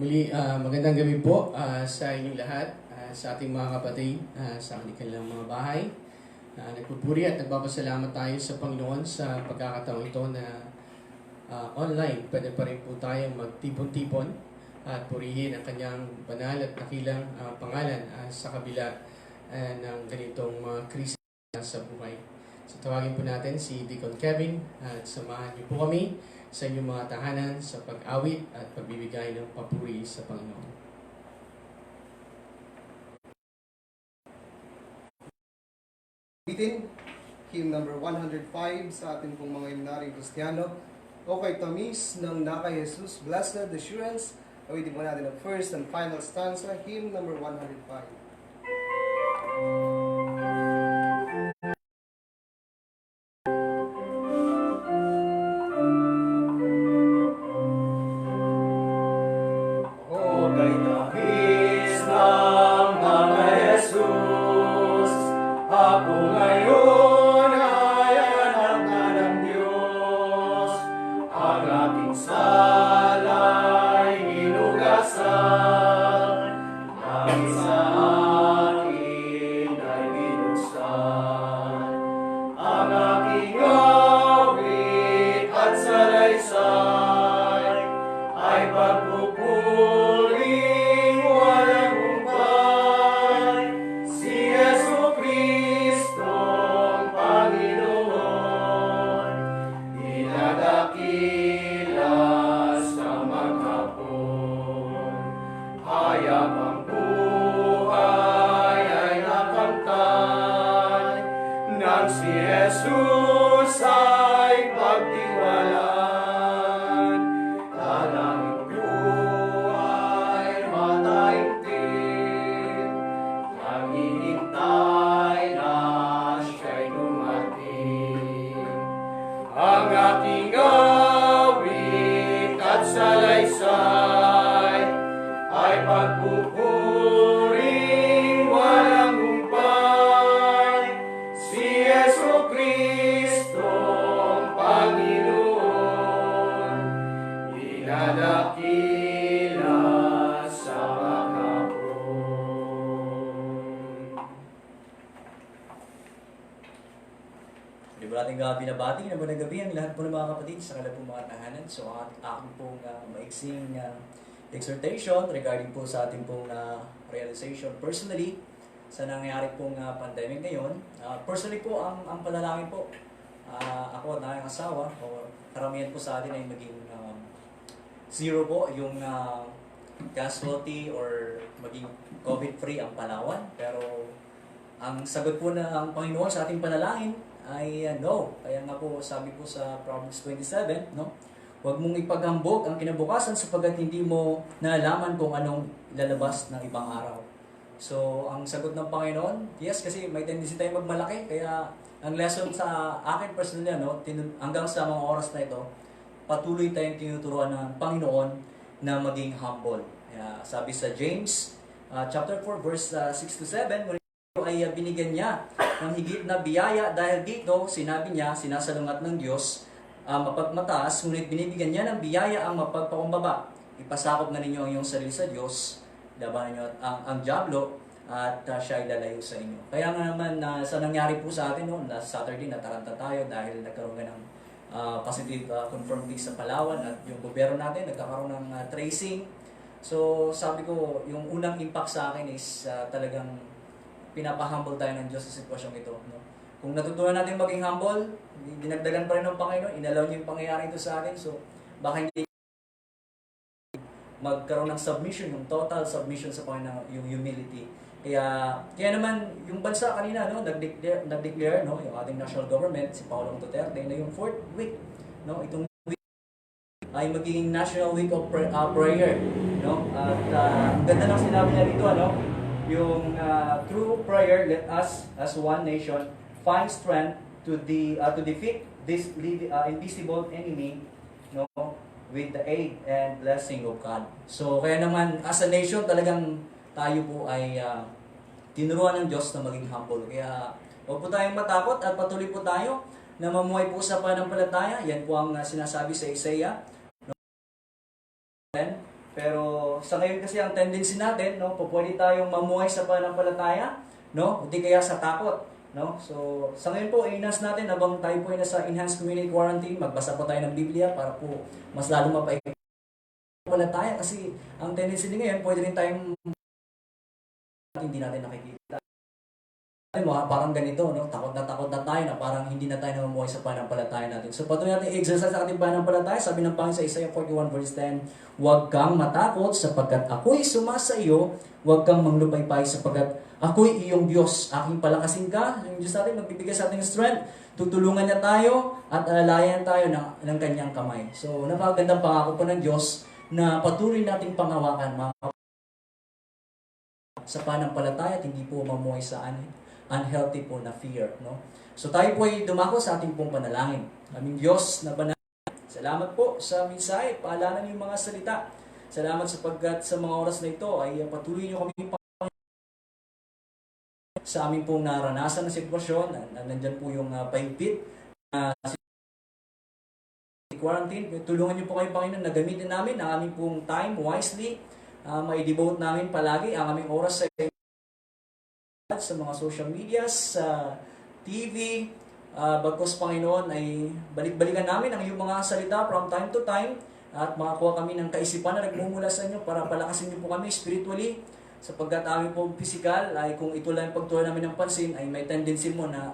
Muli, magandang gabi po sa inyong lahat, sa ating mga kapatid, sa kanilang mga bahay. Nagpupuri at nagpapasalamat tayo sa Panginoon sa pagkakataong ito na online. Pwede pa rin po tayong magtipon-tipon at purihin ang kanyang banal at dakilang pangalan sa kabila ng ganitong mga krisis sa buhay. So tawagin po natin si Deacon Kevin at samahan niyo po kami sa inyong mga tahanan sa pag-awit at pagbibigay ng papuri sa Panginoon. Bitin, hymn number 105 sa ating pong mga himnaring Kristiyano. O kay tamis ng naka Jesus, Blessed Assurance. Awitin mo natin ang first and final stanza, hymn number 105. Binabati na magandang gabi ang lahat po ng mga kapatid sa kanilang po mga tahanan. So aking pong maiksing exhortation regarding po sa ating pong realization personally sa nangyayari pong pandemic ngayon. Personally po, ang panalangin po, ako na ang asawa, o karamihan po sa atin ay maging zero po yung casualty or maging COVID-free ang Palawan. Pero ang sagot po ng Panginoon sa ating panalangin ay no. Kaya nga po sabi po sa Proverbs 27, no? Huwag mong ipaghambog ang kinabukasan sapagkat hindi mo nalaman kung anong lalabas ng ibang araw. So, ang sagot ng Panginoon, yes, kasi may tendency tayo magmalaki. Kaya ang lesson sa akin personally, no, hanggang sa mga oras na ito, patuloy tayong tinuturuan ng Panginoon na maging humble. Kaya sabi sa James chapter 4 verse 6-7, ay binigyan niya ng higit na biyaya dahil dito, sinabi niya, sinasalungat ng Diyos, mapagmataas, ngunit binibigyan niya ng biyaya ang mapagpakumbaba. Ipasakop na ninyo ang iyong sarili sa Diyos, labanan niyo ang diablo, at siya ay lalayo sa inyo. Kaya nga naman, sa nangyari po sa atin noon, last Saturday, nataranta tayo dahil nagkaroon ng positive confirmed case sa Palawan at yung gobyerno natin, nagkakaroon ng tracing. So, sabi ko, yung unang impact sa akin is talagang pinapahumble tayo ng Diyos sa sitwasyong ito. No? Kung natutunan natin maging humble, dinagdagan pa rin ng Panginoon, inalaw niyo yung pangyayari ito sa atin, so baka hindi magkaroon ng submission, yung total submission sa Panginoon, yung humility. Kaya naman, yung bansa kanina, no, nag-declare, no, yung ating national government, si Paulong Duterte, na yung 4th week, no, itong week ay magiging National Week of Prayer. No? At ganda ng sinabi niya dito, ano, yung through prayer, let us as one nation find strength to defeat this invisible enemy, no, with the aid and blessing of God. So kaya naman as a nation talagang tayo po ay tinuruan ng Diyos na maging humble. Kaya huwag po tayong matakot at patuloy po tayo na mamuhay po sa pananampalataya. Yan po ang sinasabi sa Isaiah. Pero sa ngayon kasi ang tendency natin, no, pwede tayong mamuhay sa pananampalataya, no, hindi kaya sa takot, no. So sa ngayon po, inas natin habang tayo po ay nasa enhanced community quarantine, magbasa po tayo ng Biblia para po mas lalo mapapalataya kasi ang tendency din ngayon, pwede rin tayong hindi natin nakikita. Parang ganito, no? Takot na tayo na parang hindi na tayo namumuhay sa pananampalataya natin. So patuloy natin i-exercise sa ating pananampalataya. Sabi ng Panginoon sa Isaiah 41 verse 10, huwag kang matakot sapagkat ako'y sumasa iyo, huwag kang manglupaypay sapagkat ako'y iyong Diyos. Aking palakasin ka, yung Diyos natin magbibigay sa ating strength. Tutulungan niya tayo at alalayan tayo ng kanyang kamay. So napakagandang pangako po ng Diyos na patuloy nating pangawakan sa pananampalataya at hindi po mamuhay sa unhealthy po na fear, no? So tayo po ay dumako sa ating pong panalangin. Aming Diyos na banal, salamat po sa mensahe, paalanan yung mga salita. Salamat sapagkat sa mga oras na ito ay patuloy niyo kami sa aming pong naranasan na sitwasyon. Nandyan po yung pahigpit na quarantine. Tulungan niyo po kayo, Panginoon, na gamitin namin ang aming pong time wisely. Mai-devote namin palagi ang aming oras sa mga social media, sa TV, bagkos Panginoon ay balik-balikan namin ang iyong mga salita from time to time at makakuha kami ng kaisipan na nagmumula sa inyo para palakasin niyo po kami spiritually sapagkat aming po physical ay kung ito lang pagtuloy namin ng pansin ay may tendency na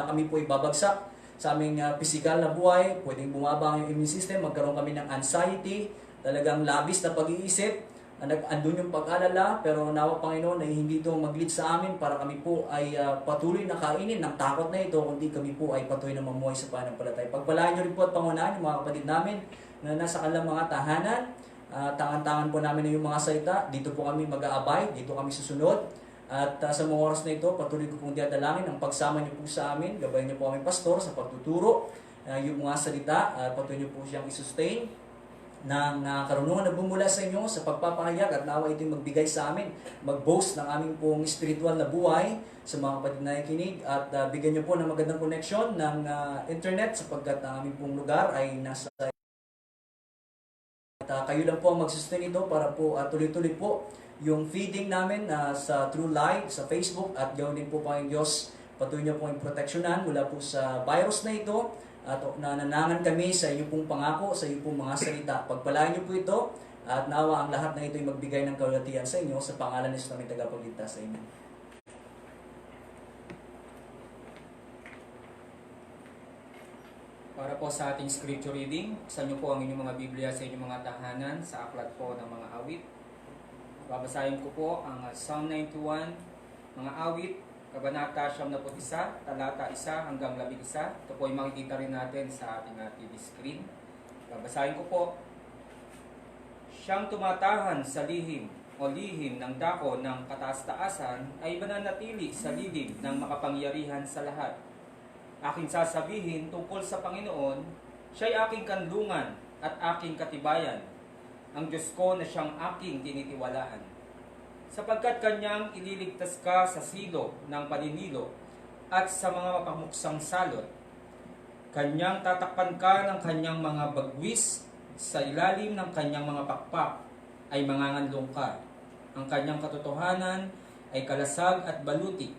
kami po ay babagsak sa aming physical na buhay, pwedeng bumaba ang immune system, magkaroon kami ng anxiety, talagang labis na pag-iisip, andun yung pag-alala, pero nawa Panginoon ay hindi ito mag-lead sa amin para kami po ay patuloy na kainin ng takot na ito, kundi kami po ay patuloy na mamuhay sa pananampalataya. Pagpalain niyo rin po at pangunahan yung mga kapatid namin na nasa kanilang mga tahanan. Tangan-tangan po namin yung mga salita. Dito po kami mag-aabay, dito kami susunod. At sa mga oras na ito, patuloy ko pong diadalangin ang pagsama niyo po sa amin. Gabayan niyo po kami pastor sa pagtuturo. Yung mga salita, patuloy niyo po siyang isustain ng karunungan na bumula sa inyo sa pagpapahayag at nawa ito'y magbigay sa amin, mag-boast ng aming pong spiritual na buhay sa mga kapatid na nakikinig at bigyan niyo po ng magandang connection ng internet sapagkat ang aming pong lugar ay nasa at kayo lang po ang mag-sustain ito para po tuloy-tuloy po yung feeding namin sa True Live, sa Facebook at gawin din po Panginoon Diyos, patuloy niyo po yung proteksyonan mula po sa virus na ito at nananangan kami sa iyo pong pangako, sa iyo pong mga salita. Pagpalain niyo po ito at nawa ang lahat na ito ay magbigay ng kalulatian sa inyo sa pangalan ni Jesus namin tagapagligtas sa inyo. Para po sa ating scripture reading, sa inyo po ang inyong mga Biblia sa inyong mga tahanan sa aklat po ng mga awit. Babasahin ko po ang Psalm 91, mga awit, Kabanata 71, talata 1 hanggang 11. Ito po ay makikita rin natin sa ating TV screen. Babasahin ko po. Siyang tumatahan sa lihim o lihim ng dako ng kataas-taasan ay mananatili sa lilim ng makapangyarihan sa lahat. Aking sasabihin tungkol sa Panginoon, siya'y aking kanlungan at aking katibayan, ang Diyos ko na siyang aking tinitiwalaan. Sapagkat kanyang ililigtas ka sa silo ng paninilo at sa mga mapamuksang salot. Kanyang tatakpan ka ng kanyang mga bagwis, sa ilalim ng kanyang mga pakpak ay manganganlong ka. Ang kanyang katotohanan ay kalasag at baluti.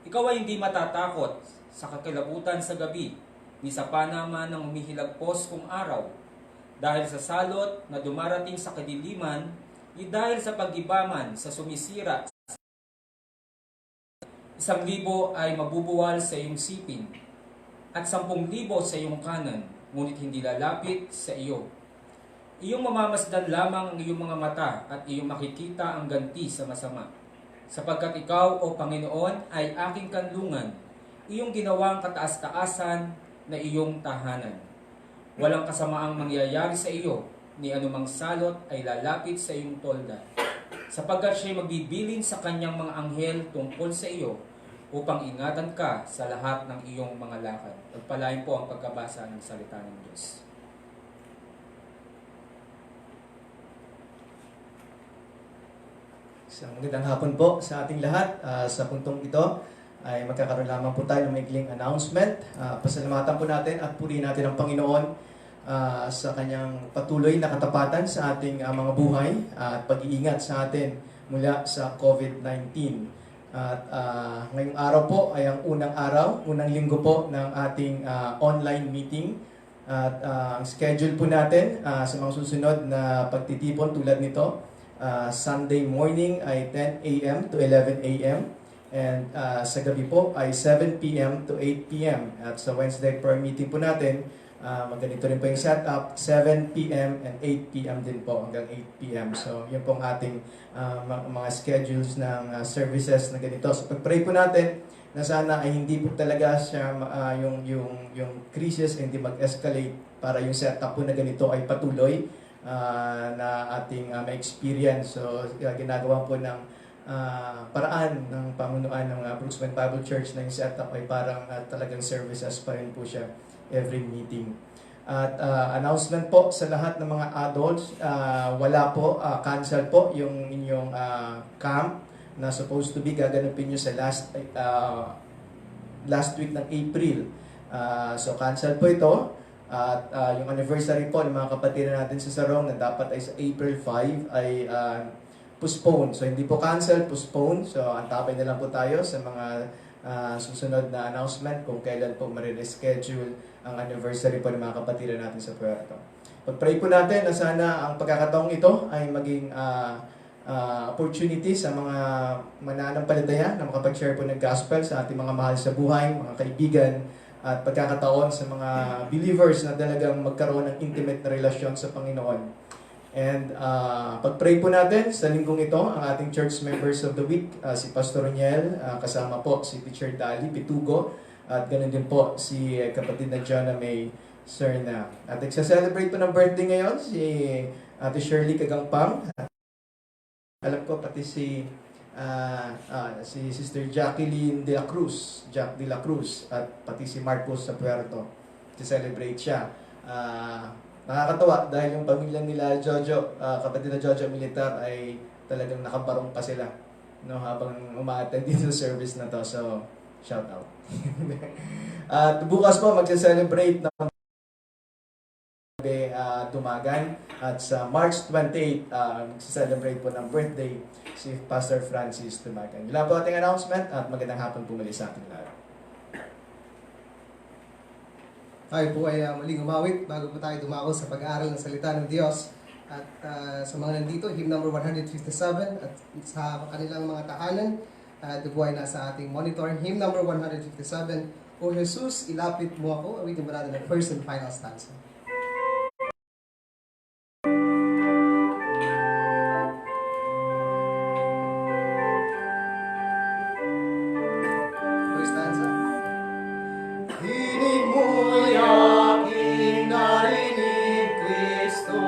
Ikaw ay hindi matatakot sa kakilabutan sa gabi, ni sa panaman ng umihilagpos kung araw, dahil sa salot na dumarating sa kadiliman, dahil sa pag-ibaman sa sumisira. 1,000 ay mabubuwal sa iyong sipin, at 10,000 sa iyong kanan, ngunit hindi lalapit sa iyo. Iyong mamamasdan lamang ang iyong mga mata at iyong makikita ang ganti sa masama. Sapagkat ikaw, O Panginoon, ay aking kanlungan, iyong ginawang kataas-taasan na iyong tahanan. Walang kasamaang mangyayari sa iyo, ni anumang salot ay lalapit sa iyong tolda, sapagkat siya'y magbibilin sa kanyang mga anghel tungkol sa iyo upang ingatan ka sa lahat ng iyong mga lakad. Pagpalain po ang pagkabasa ng salita ng Diyos. Isang magandang hapon po sa ating lahat. Sa puntong ito ay magkakaroon lamang po tayo ng maikling announcement. Pasalamatan po natin at purihin natin ang Panginoon sa kanyang patuloy na katapatan sa ating mga buhay at pag-iingat sa atin mula sa COVID-19. At ngayong araw po ay ang unang linggo po ng ating online meeting. At ang schedule po natin sa mga susunod na pagtitipon tulad nito, Sunday morning ay 10 a.m. to 11 a.m. And sa gabi po ay 7 p.m. to 8 p.m. At sa Wednesday prayer meeting po natin, ganito rin po yung setup, 7 p.m. and 8 p.m. din po hanggang 8 p.m. So yun po ang ating mga schedules ng services na ganito. So pag-pray po natin na sana ay hindi po talaga siya yung crisis hindi mag-escalate para yung setup po na ganito ay patuloy na ating ma-experience. So ginagawa po ng paraan ng pamunuan ng Brooksman Bible Church na yung setup ay parang talagang services pa rin po siya every meeting. At announcement po sa lahat ng mga adults, wala po, cancel po yung inyong camp na supposed to be gaganapin nyo sa last week ng April. So cancel po ito. At yung anniversary po ng mga kapatid natin sa Sarong na dapat ay sa April 5 ay postpone. So hindi po cancel, postpone. So antabay na lang po tayo sa mga susunod na announcement kung kailan po marireschedule ang anniversary po ng mga kapatid natin sa Puerto. Pag-pray po natin na sana ang pagkakataong ito ay maging opportunity sa mga mananampalataya na makapag-share po ng gospel sa ating mga mahal sa buhay, mga kaibigan, at pagkakataon sa mga believers na talagang magkaroon ng intimate na relasyon sa Panginoon. And pag-pray po natin sa linggong ito, ang ating church members of the week, si Pastor Roniel, kasama po si Teacher Dali Pitugo, at ganoon din po si kapatid na Jonah May Serna. At nagsa-celebrate po ng birthday ngayon si Ate Shirley Kagampang. Alam ko pati si Sister Jacqueline de la Cruz, Jack de la Cruz, at pati si Marcos sa Puerto. Celebrate siya. Nakakatawa dahil yung pamilya nila Jojo, kapatid na Jojo Militar ay talagang nakabarong pa sila habang uma-attend dito sa service na to. So, shout out. At bukas po magse-celebrate ng Dumagan at sa March 28 magse-celebrate po ng birthday si Pastor Francis Dumagan. Yun lang po ating announcement at magandang hapon po muli sa ating lahat. Tayo po ay muling umawit bago po tayo dumako sa pag-aaral ng salita ng Diyos. At sa mga nandito, hymn number 157 at sa kanilang mga tahanan, ito po ay nasa ating monitor. Hymn number 157, O Jesus, ilapit mo ako. Awitin mo natin ang first and final stanza. First stanza. Dinig mo'y aking narinig, Kristo,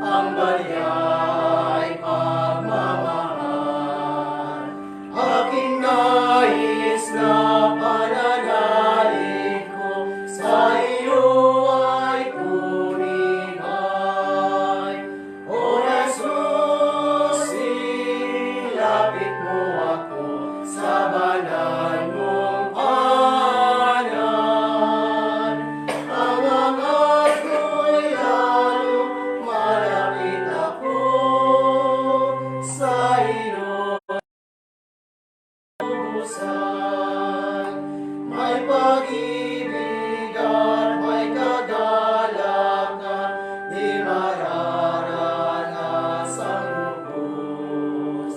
ang balya'y pagmamahal. Aking nais na pananalig ko, sa iyo ay tumibay. O Jesus, ilapit mo ako sa banal mong kanan. Ang angat ko'y lalo malapit ako sa iyo. May pag-ibig at may kagalakan, di mararanas ang lubos.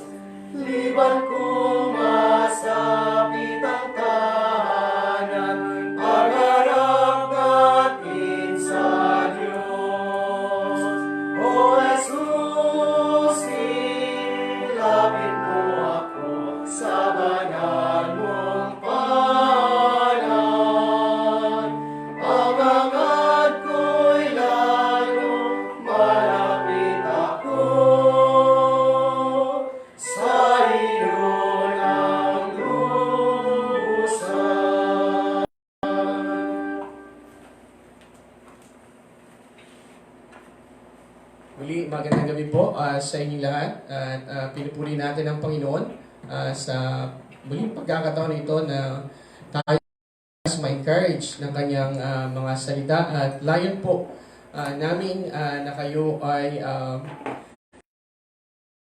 Liban kung masapit ang tahanan, pagharap natin sa Diyos. O Jesus, ilapit mo ako sa banal mong panan. Ang angat ko'y lalo malapit ako sa iyo ng lubusan. Muli, magandang gabi po sa inyong lahat. At pinupuri natin ang Panginoon sa muling pagkakataon ito na tayo ma-encourage ng kanyang mga salita. At layon po namin na kayo ay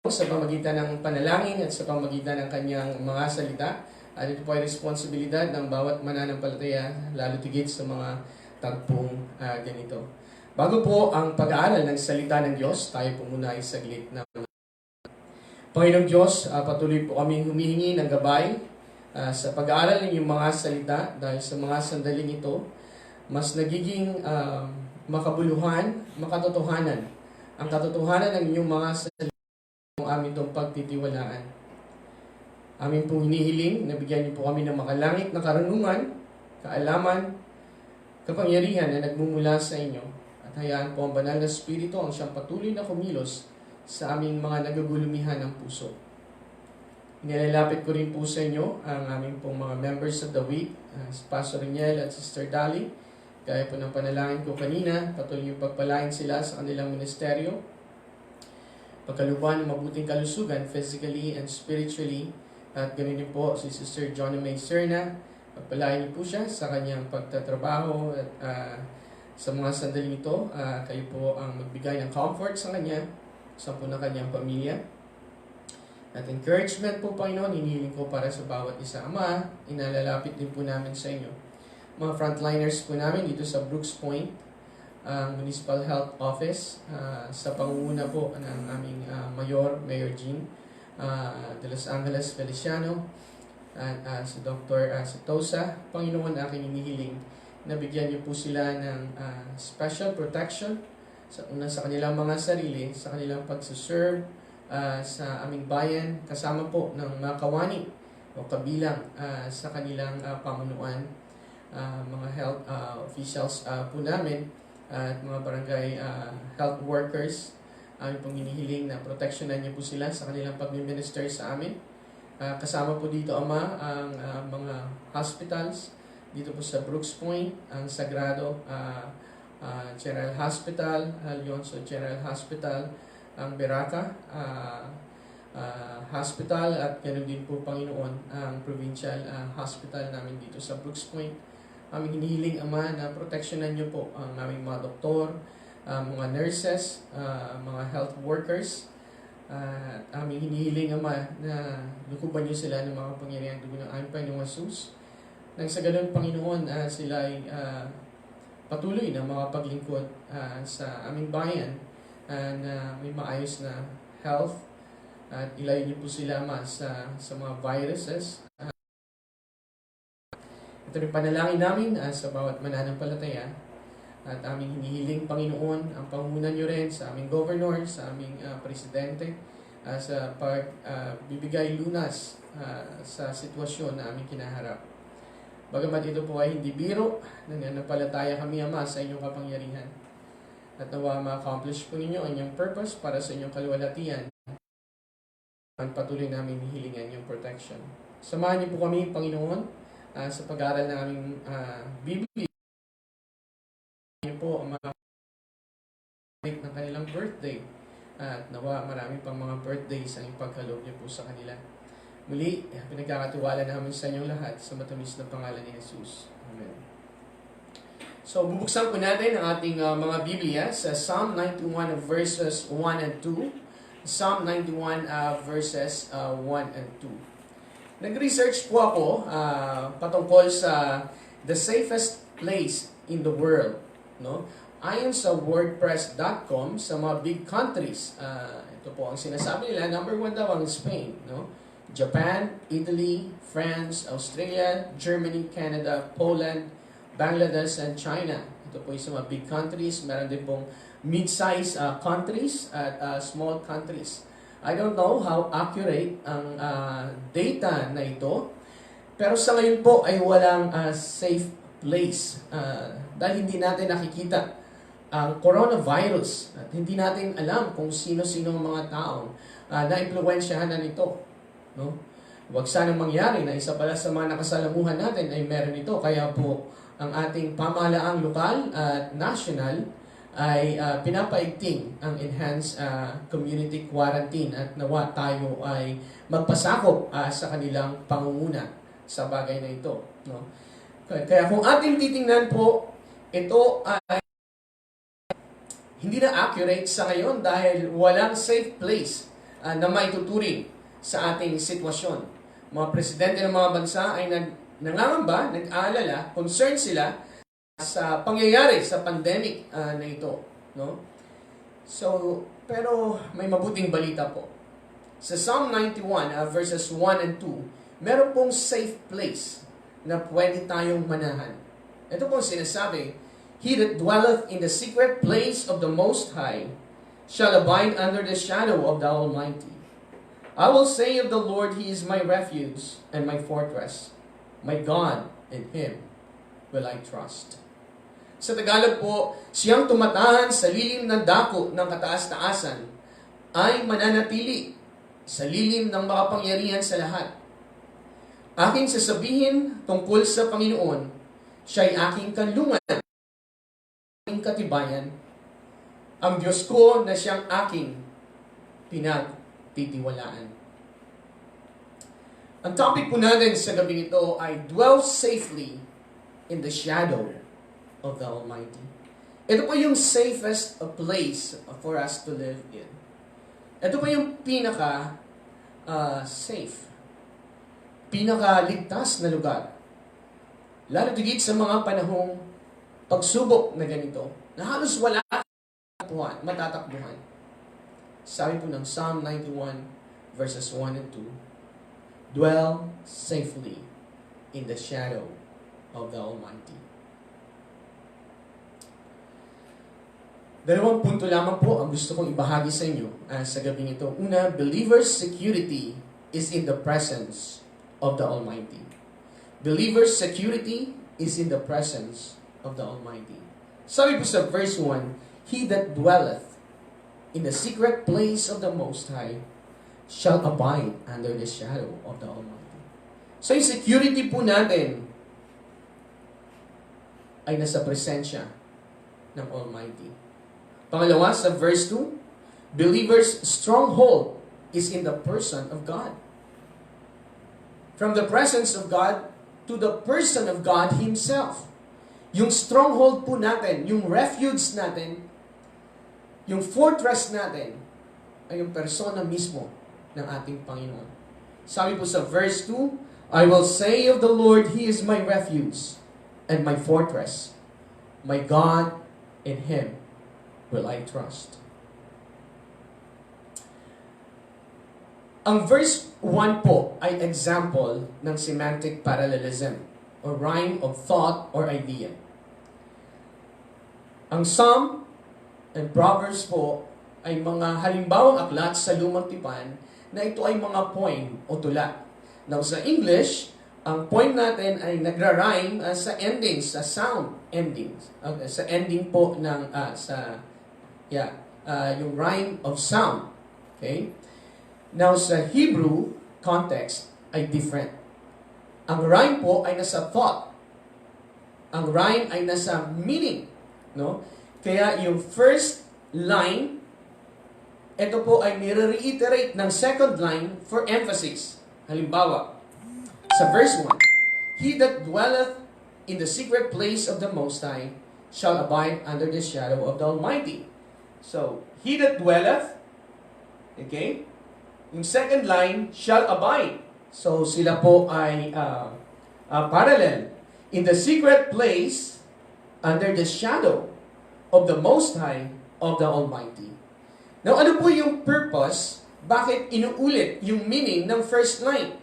sa pamagitan ng panalangin at sa pamagitan ng kanyang mga salita. At ito po ay responsibilidad ng bawat mananampalataya, lalo tigit sa mga tagpong ganito. Bago po ang pag-aaral ng salita ng Diyos, tayo po muna ay saglit na Panginoong Diyos, patuloy po kaming humihingi ng gabay sa pag-aaral ng iyong mga salita dahil sa mga sandaling ito, mas nagiging makabuluhan, makatotohanan. Ang katotohanan ng iyong mga salita ang aming itong pagtitiwalaan. Amin pong hinihiling, nabigyan niyo po kami ng makalangit na karunungan, kaalaman, kapangyarihan na nagmumula sa inyo. At hayaan po ang banal na Espiritu ang siyang patuloy na kumilos sa aming mga nagagulumihan ng puso. Inilalapit ko rin po sa inyo ang aming pong mga members of the week, si Pastor Riniel at Sister Dali. Gaya po ng panalangin ko kanina, patuloy yung pagpalain sila sa kanilang ministeryo. Pagkalooban ng mabuting kalusugan, physically and spiritually. At ganoon din po si Sister Johnny May Serna. Pagpalain niyo po siya sa kanyang pagtatrabaho at sa mga sandaling ito, kayo po ang magbigay ng comfort sa kanya, sa po ng kanyang pamilya. At encouragement po, Panginoon, hinihiling ko para sa bawat isa. Ama, inalalapit din po namin sa inyo. Mga frontliners po namin dito sa Brooks Point, ang Municipal Health Office, sa pangunguna po ng aming Mayor Jean de Los Angeles Feliciano, at si Dr. Sitosa. Panginoon, aking hinihiling na bigyan niyo po sila ng special protection sa kanilang mga sarili, sa kanilang pagsuserve sa aming bayan, kasama po ng mga kawani o kabilang sa kanilang pamunuan, mga health officials po namin at mga barangay health workers. Aming pong hinihiling na proteksyonan niyo po sila sa kanilang pag-minister sa amin. Kasama po dito, Ama, ang mga hospitals dito po sa Brooks Point, ang Sagrado General Hospital, Alonso General Hospital, ang Beraka Hospital, at ganoon din po, Panginoon, ang Provincial Hospital namin dito sa Brooks Point. Aming hinihiling, Ama, na proteksyonan niyo po ang aming mga doktor, mga nurses, mga health workers. Aming hinihiling, Ama, na lukuban niyo sila ng mga pangyarihan dugo ng aming Panginoong Jesus. Nang sa ganun, Panginoon, sila ay patuloy na mga paglingkod sa aming bayan na may maayos na health, at ilayo niyo po sila, Ama, sa mga viruses. Ito rin panalangin namin sa bawat mananampalataya, at aming hinihiling, Panginoon, ang pangunan niyo rin sa aming governor, sa aming presidente, sa pagbibigay lunas sa sitwasyon na aming kinaharap. Bagamat ito po ay hindi biro, nananampalataya kami, Ama, sa inyong kapangyarihan. At nawa ma-accomplish po ninyo ang inyong purpose para sa inyong kaluwalhatian. Ang patuloy namin hihilingan yung protection. Samahan niyo po kami, Panginoon, sa pag-aaral ng aming Biblia. Niyo po ang mga ng kanilang birthday. At nawa marami pang mga birthdays ang ipagkaloob niyo po sa kanila. Muli, pinagkakatiwala namin sa inyong lahat sa matamis na pangalan ni Jesus. Amen. So, bubuksan po natin ang ating mga Biblia sa Psalm 91 verses 1 and 2. Psalm 91 verses 1 and 2. Nag-research po ako patungkol sa the safest place in the world. No? Ayon sa wordpress.com, sa mga big countries, ito po ang sinasabi nila, number 1 daw ang Spain. No? Japan, Italy, France, Australia, Germany, Canada, Poland, Bangladesh, and China. Ito po yung sa mga big countries. Meron din pong mid-size countries at small countries. I don't know how accurate ang data na ito. Pero sa ngayon po ay walang safe place. Dahil hindi natin nakikita ang coronavirus. At hindi natin alam kung sino-sino ang mga taong na-impluwensyahan na nito. No? Huwag sanang mangyari na isa pala sa mga nakasalamuhan natin ay meron ito. Kaya po ang ating pamahalaang lokal at national ay pinapaigting ang enhanced community quarantine, at nawa tayo ay magpasakop sa kanilang pangunguna sa bagay na ito. No? Kaya kung ating titingnan po, ito ay hindi na accurate sa ngayon dahil walang safe place na maituturing sa ating sitwasyon. Mga presidente ng mga bansa ay nangangamba, nag-aalala, concerned sila sa pangyayari sa pandemic na ito, no? So, pero may mabuting balita po. Sa Psalm 91 verses 1 and 2, meron pong safe place na pwede tayong manahan. Ito pong sinasabi, He that dwelleth in the secret place of the Most High shall abide under the shadow of the Almighty. I will say of the Lord, He is my refuge and my fortress. My God, in Him will I trust. Sa Tagalog po, siyang tumatahan sa lilim ng dako ng kataas-taasan ay mananatili sa lilim ng makapangyarihan sa lahat. Aking sasabihin tungkol sa Panginoon, siya'y aking kanlungan, aking katibayan, ang Diyos ko na siyang aking pinagtitiwalaan. Ang topic po natin sa gabi ito ay dwell safely in the shadow of the Almighty. Ito po yung safest place for us to live in. Ito po yung pinaka safe, pinakaligtas na lugar. Lalo tigit sa mga panahong pagsubok na ganito, na halos wala matatakbuhan. Sabi po ng Psalm 91 verses 1 and 2, dwell safely in the shadow of the Almighty. Dalawang punto lamang po ang gusto kong ibahagi sa inyo sa gabing ito. Una, believer's security is in the presence of the Almighty. Believer's security is in the presence of the Almighty. Sabi po sa verse 1, He that dwelleth in the secret place of the Most High shall abide under the shadow of the Almighty. So yung security po natin ay nasa presensya ng Almighty. Pangalawa, sa verse 2, believer's stronghold is in the person of God. From the presence of God to the person of God Himself. Yung stronghold po natin, yung refuge natin, yung fortress natin, ay yung persona mismo ng ating Panginoon. Sabi po sa verse 2, I will say of the Lord, He is my refuge and my fortress. My God, in Him will I trust. Ang verse 1 po ay example ng semantic parallelism or rhyme of thought or idea. Ang Psalm and Proverbs po ay mga halimbawang aklat sa lumang tipan na ito ay mga poem o tula. Now sa English, ang poem natin ay nagra-rhyme sa endings, sa sound endings. Sa ending po ng yung rhyme of sound. Okay? Now, sa Hebrew context ay different. Ang rhyme po ay nasa thought. Ang rhyme ay nasa meaning. No? Kaya yung first line, ito po ay nire-reiterate ng second line for emphasis. Halimbawa, sa verse 1, He that dwelleth in the secret place of the Most High shall abide under the shadow of the Almighty. So, He that dwelleth, okay? Yung second line, shall abide. So, sila po ay parallel. In the secret place, under the shadow of the Most High of the Almighty. Now, ano po yung purpose? Bakit inuulit yung meaning ng first line?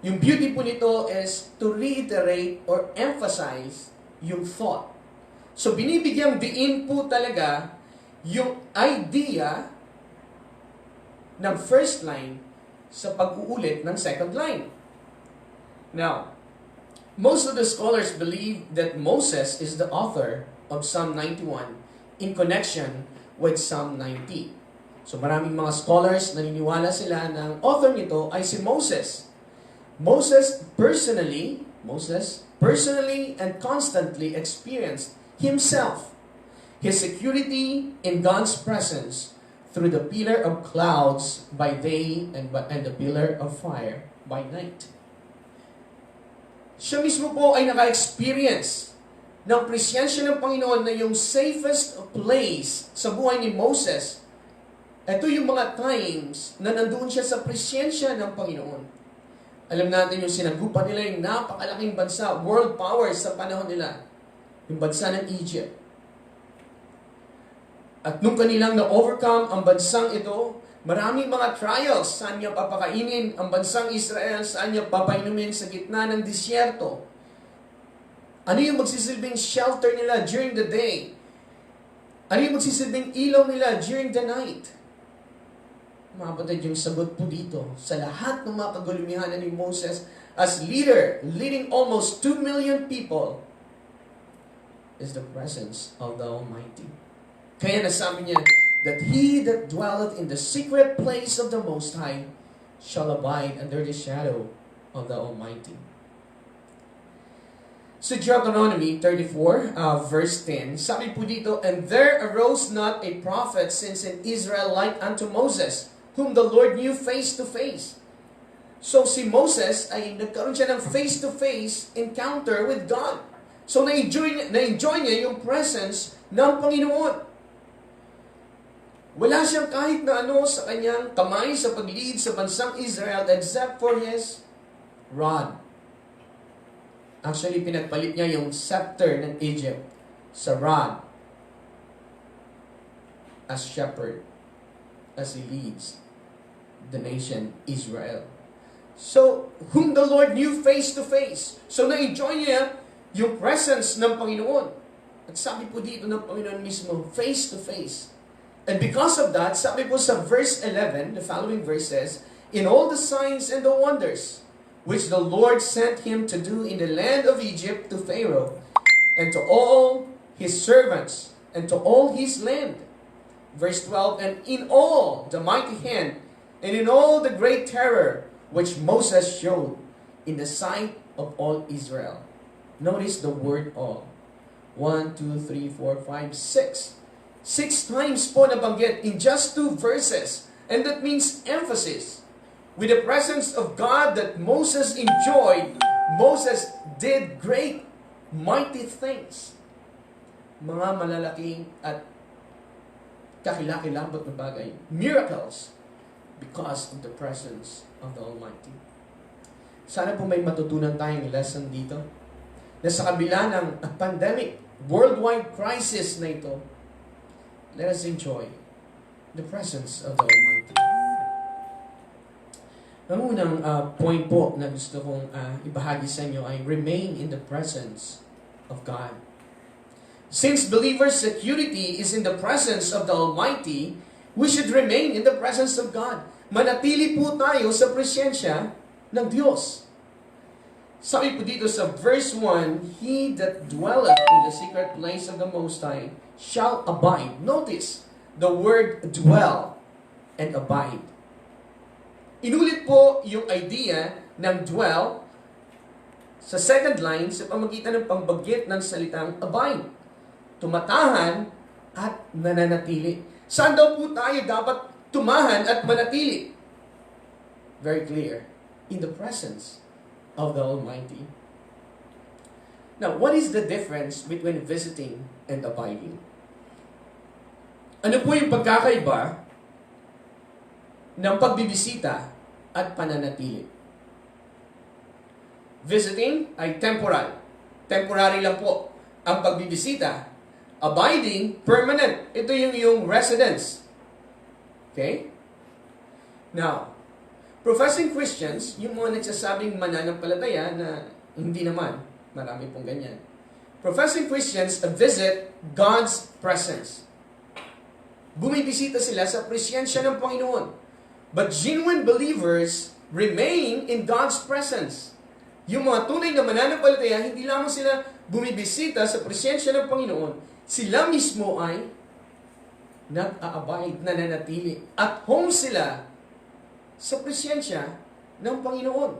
Yung beauty po nito is to reiterate or emphasize yung thought. So, binibigyang diin po talaga yung idea ng first line sa pag-uulit ng second line. Now, most of the scholars believe that Moses is the author of Psalm 91 in connection with Psalm 90. So maraming mga scholars naniniwala sila na ang author nito ay si Moses. Moses personally and constantly experienced himself his security in God's presence through the pillar of clouds by day and the pillar of fire by night. Siya mismo po ay naka-experience ng presensya ng Panginoon na yung safest place sa buhay ni Moses. Ito yung mga times na nandoon siya sa presensya ng Panginoon. Alam natin yung sinagupan nila yung napakalaking bansa, world powers sa panahon nila. Yung bansa ng Egypt. At nung kanilang na-overcome ang bansang ito, maraming mga trials. Saan niya papakainin ang bansang Israel? Saan niya papainumin sa gitna ng disyerto? Ano yung magsisilbing shelter nila during the day? Ano yung magsisilbing ilaw nila during the night? Mga kapatid, yung sagot po dito, sa lahat ng mga kagulumihanan ni Moses as leader, leading almost 2 million people, is the presence of the Almighty. Kaya nasabi niya, that he that dwelleth in the secret place of the Most High shall abide under the shadow of the Almighty. So Deuteronomy 34, verse 10, sabi po dito, and there arose not a prophet since in Israel like unto Moses, whom the Lord knew face to face. So si Moses ay nagkaroon siya ng face-to-face encounter with God. So na-enjoy niya yung presence ng Panginoon. Wala siyang kahit na ano sa kanyang kamay sa pag-lead sa bansang Israel except for his rod. Actually, pinagpalit niya yung scepter ng Egypt sa rod as shepherd as he leads the nation Israel. So, whom the Lord knew face to face. So, na-enjoy niya yung presence ng Panginoon. At sabi po dito ng Panginoon mismo, face to face. And because of that, sabi po sa verse 11, the following verse says, in all the signs and the wonders which the Lord sent him to do in the land of Egypt to Pharaoh, and to all his servants, and to all his land. Verse 12, and in all the mighty hand, and in all the great terror which Moses showed in the sight of all Israel. Notice the word all. 1, 2, 3, 4, 5, 6. 6 times po nabanggit in just 2 verses. And that means emphasis. With the presence of God that Moses enjoyed, Moses did great, mighty things. Mga malalaking at kakilakilabot na bagay. Miracles. Because of the presence of the Almighty. Sana po may matutunan tayong lesson dito. Na sa kabila ng pandemic, worldwide crisis na ito, let us enjoy the presence of the Almighty. Ang unang point po na gusto kong ibahagi sa inyo ay remain in the presence of God. Since believers' security is in the presence of the Almighty, we should remain in the presence of God. Manatili po tayo sa presensya ng Diyos. Sabi po dito sa verse 1, he that dwelleth in the secret place of the Most High shall abide. Notice the word dwell and abide. Inulit po yung idea ng dwell sa second line sa pamagitan ng pambanggit ng salitang abide. Tumatahan at nananatili. Saan daw po tayo dapat tumahan at manatili? Very clear. In the presence of the Almighty. Now, what is the difference between visiting and abiding? Ano po yung pagkakaiba ng pagbibisita at pananatili? Visiting ay temporal. Temporary lang po ang pagbibisita. Abiding, permanent. Ito yung residence. Okay? Now, professing Christians, yung mga nagsasabing mananampalataya na hindi naman, marami pong ganyan. Professing Christians visit God's presence. Bumibisita sila sa presensya ng Panginoon. But genuine believers remain in God's presence. Yung mga tunay na mananampalataya, hindi lamang sila bumibisita sa presensya ng Panginoon, sila mismo ay nag-a-abide, nananatili, at home sila sa presensya ng Panginoon.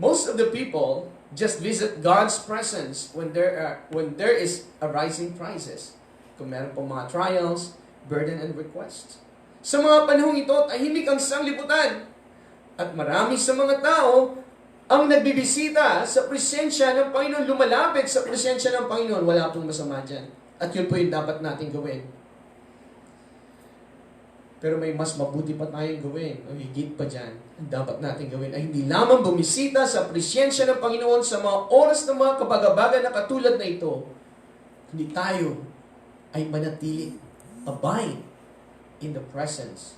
Most of the people just visit God's presence when there is a rising crisis. Kung meron pong mga trials, burden, and requests. Sa mga panahong ito, tahimik ang sanglibutan. At marami sa mga tao ang nagbibisita sa presensya ng Panginoon, lumalapit sa presensya ng Panginoon, wala pong masama dyan. At yun po yung dapat natin gawin. Pero may mas mabuti pa tayong gawin, o higit pa dyan, ang dapat natin gawin ay hindi lamang bumisita sa presensya ng Panginoon sa mga oras ng mga kabagabagan na katulad na ito, kundi tayo ay manatili, abide in the presence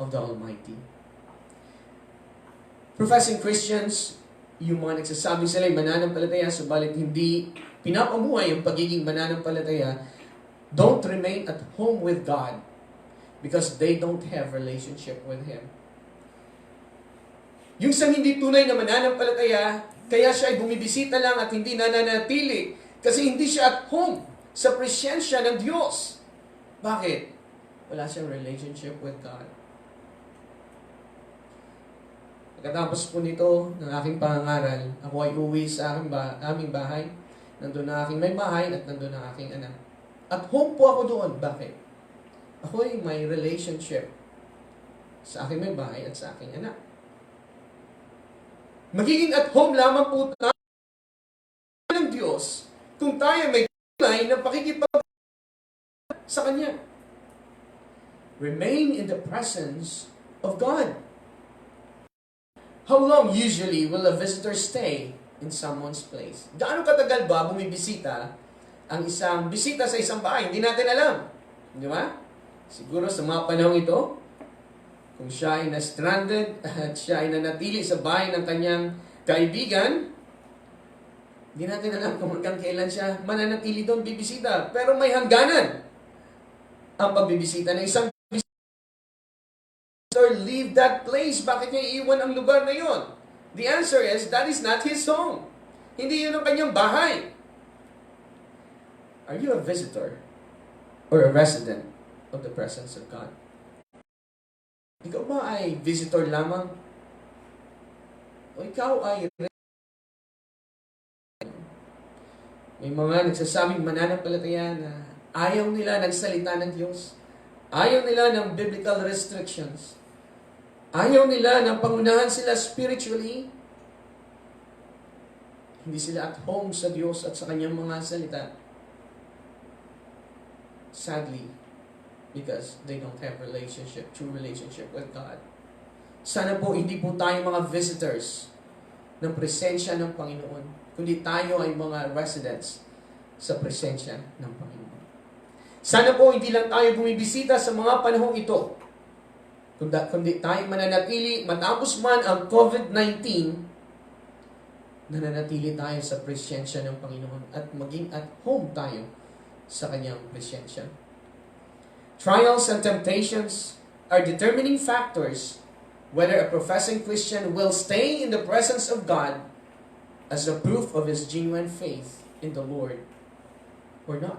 of the Almighty. Professing Christians, yung mga nagsasabing sila ay mananampalataya, subalit hindi pinapamuhay ang pagiging mananampalataya, don't remain at home with God because they don't have relationship with Him. Yung sa hindi tunay na mananampalataya, kaya siya ay bumibisita lang at hindi nananatili kasi hindi siya at home sa presensya ng Diyos. Bakit? Wala siyang relationship with God. Pagkatapos po nito ng aking pangangaral, ako ay uwi sa aming bahay. Nandun na aking may bahay at nandun na aking anak. At home po ako doon. Bakit? Ako ay may relationship sa aking may bahay at sa aking anak. Magiging at home lamang po tayo ng Diyos kung tayo may tunay na pakikipag sa Kanya. Remain in the presence of God. How long usually will a visitor stay in someone's place? Gaano katagal ba bumibisita ang isang bisita sa isang bahay? Hindi natin alam. Di ba? Siguro sa mga panahon ito, kung siya ay na-stranded at siya ay nanatili sa bahay ng kanyang kaibigan, hindi natin alam kung hanggang kailan siya mananatili doon bibisita. Pero may hangganan ang pagbibisita ng isang or leave that place. Bakit niya iiwan ang lugar na yon? The answer is, that is not his home. Hindi yun ang kanyang bahay. Are you a visitor or a resident of the presence of God? Ikaw ba ay visitor lamang? O ikaw ay may mga nagsasabing mananampalataya na ayaw nila ng salita ng Diyos. Ayaw nila ng biblical restrictions. Ayaw nila na pangunahan sila spiritually. Hindi sila at home sa Diyos at sa Kanyang mga salita. Sadly, because they don't have true relationship with God. Sana po hindi po tayo mga visitors ng presensya ng Panginoon, kundi tayo ay mga residents sa presensya ng Panginoon. Sana po hindi lang tayo bumibisita sa mga panahong ito, kundi tayo mananatili, matapos man ang COVID-19, nananatili tayo sa presensya ng Panginoon at maging at home tayo sa Kanyang presensya. Trials and temptations are determining factors whether a professing Christian will stay in the presence of God as a proof of his genuine faith in the Lord or not.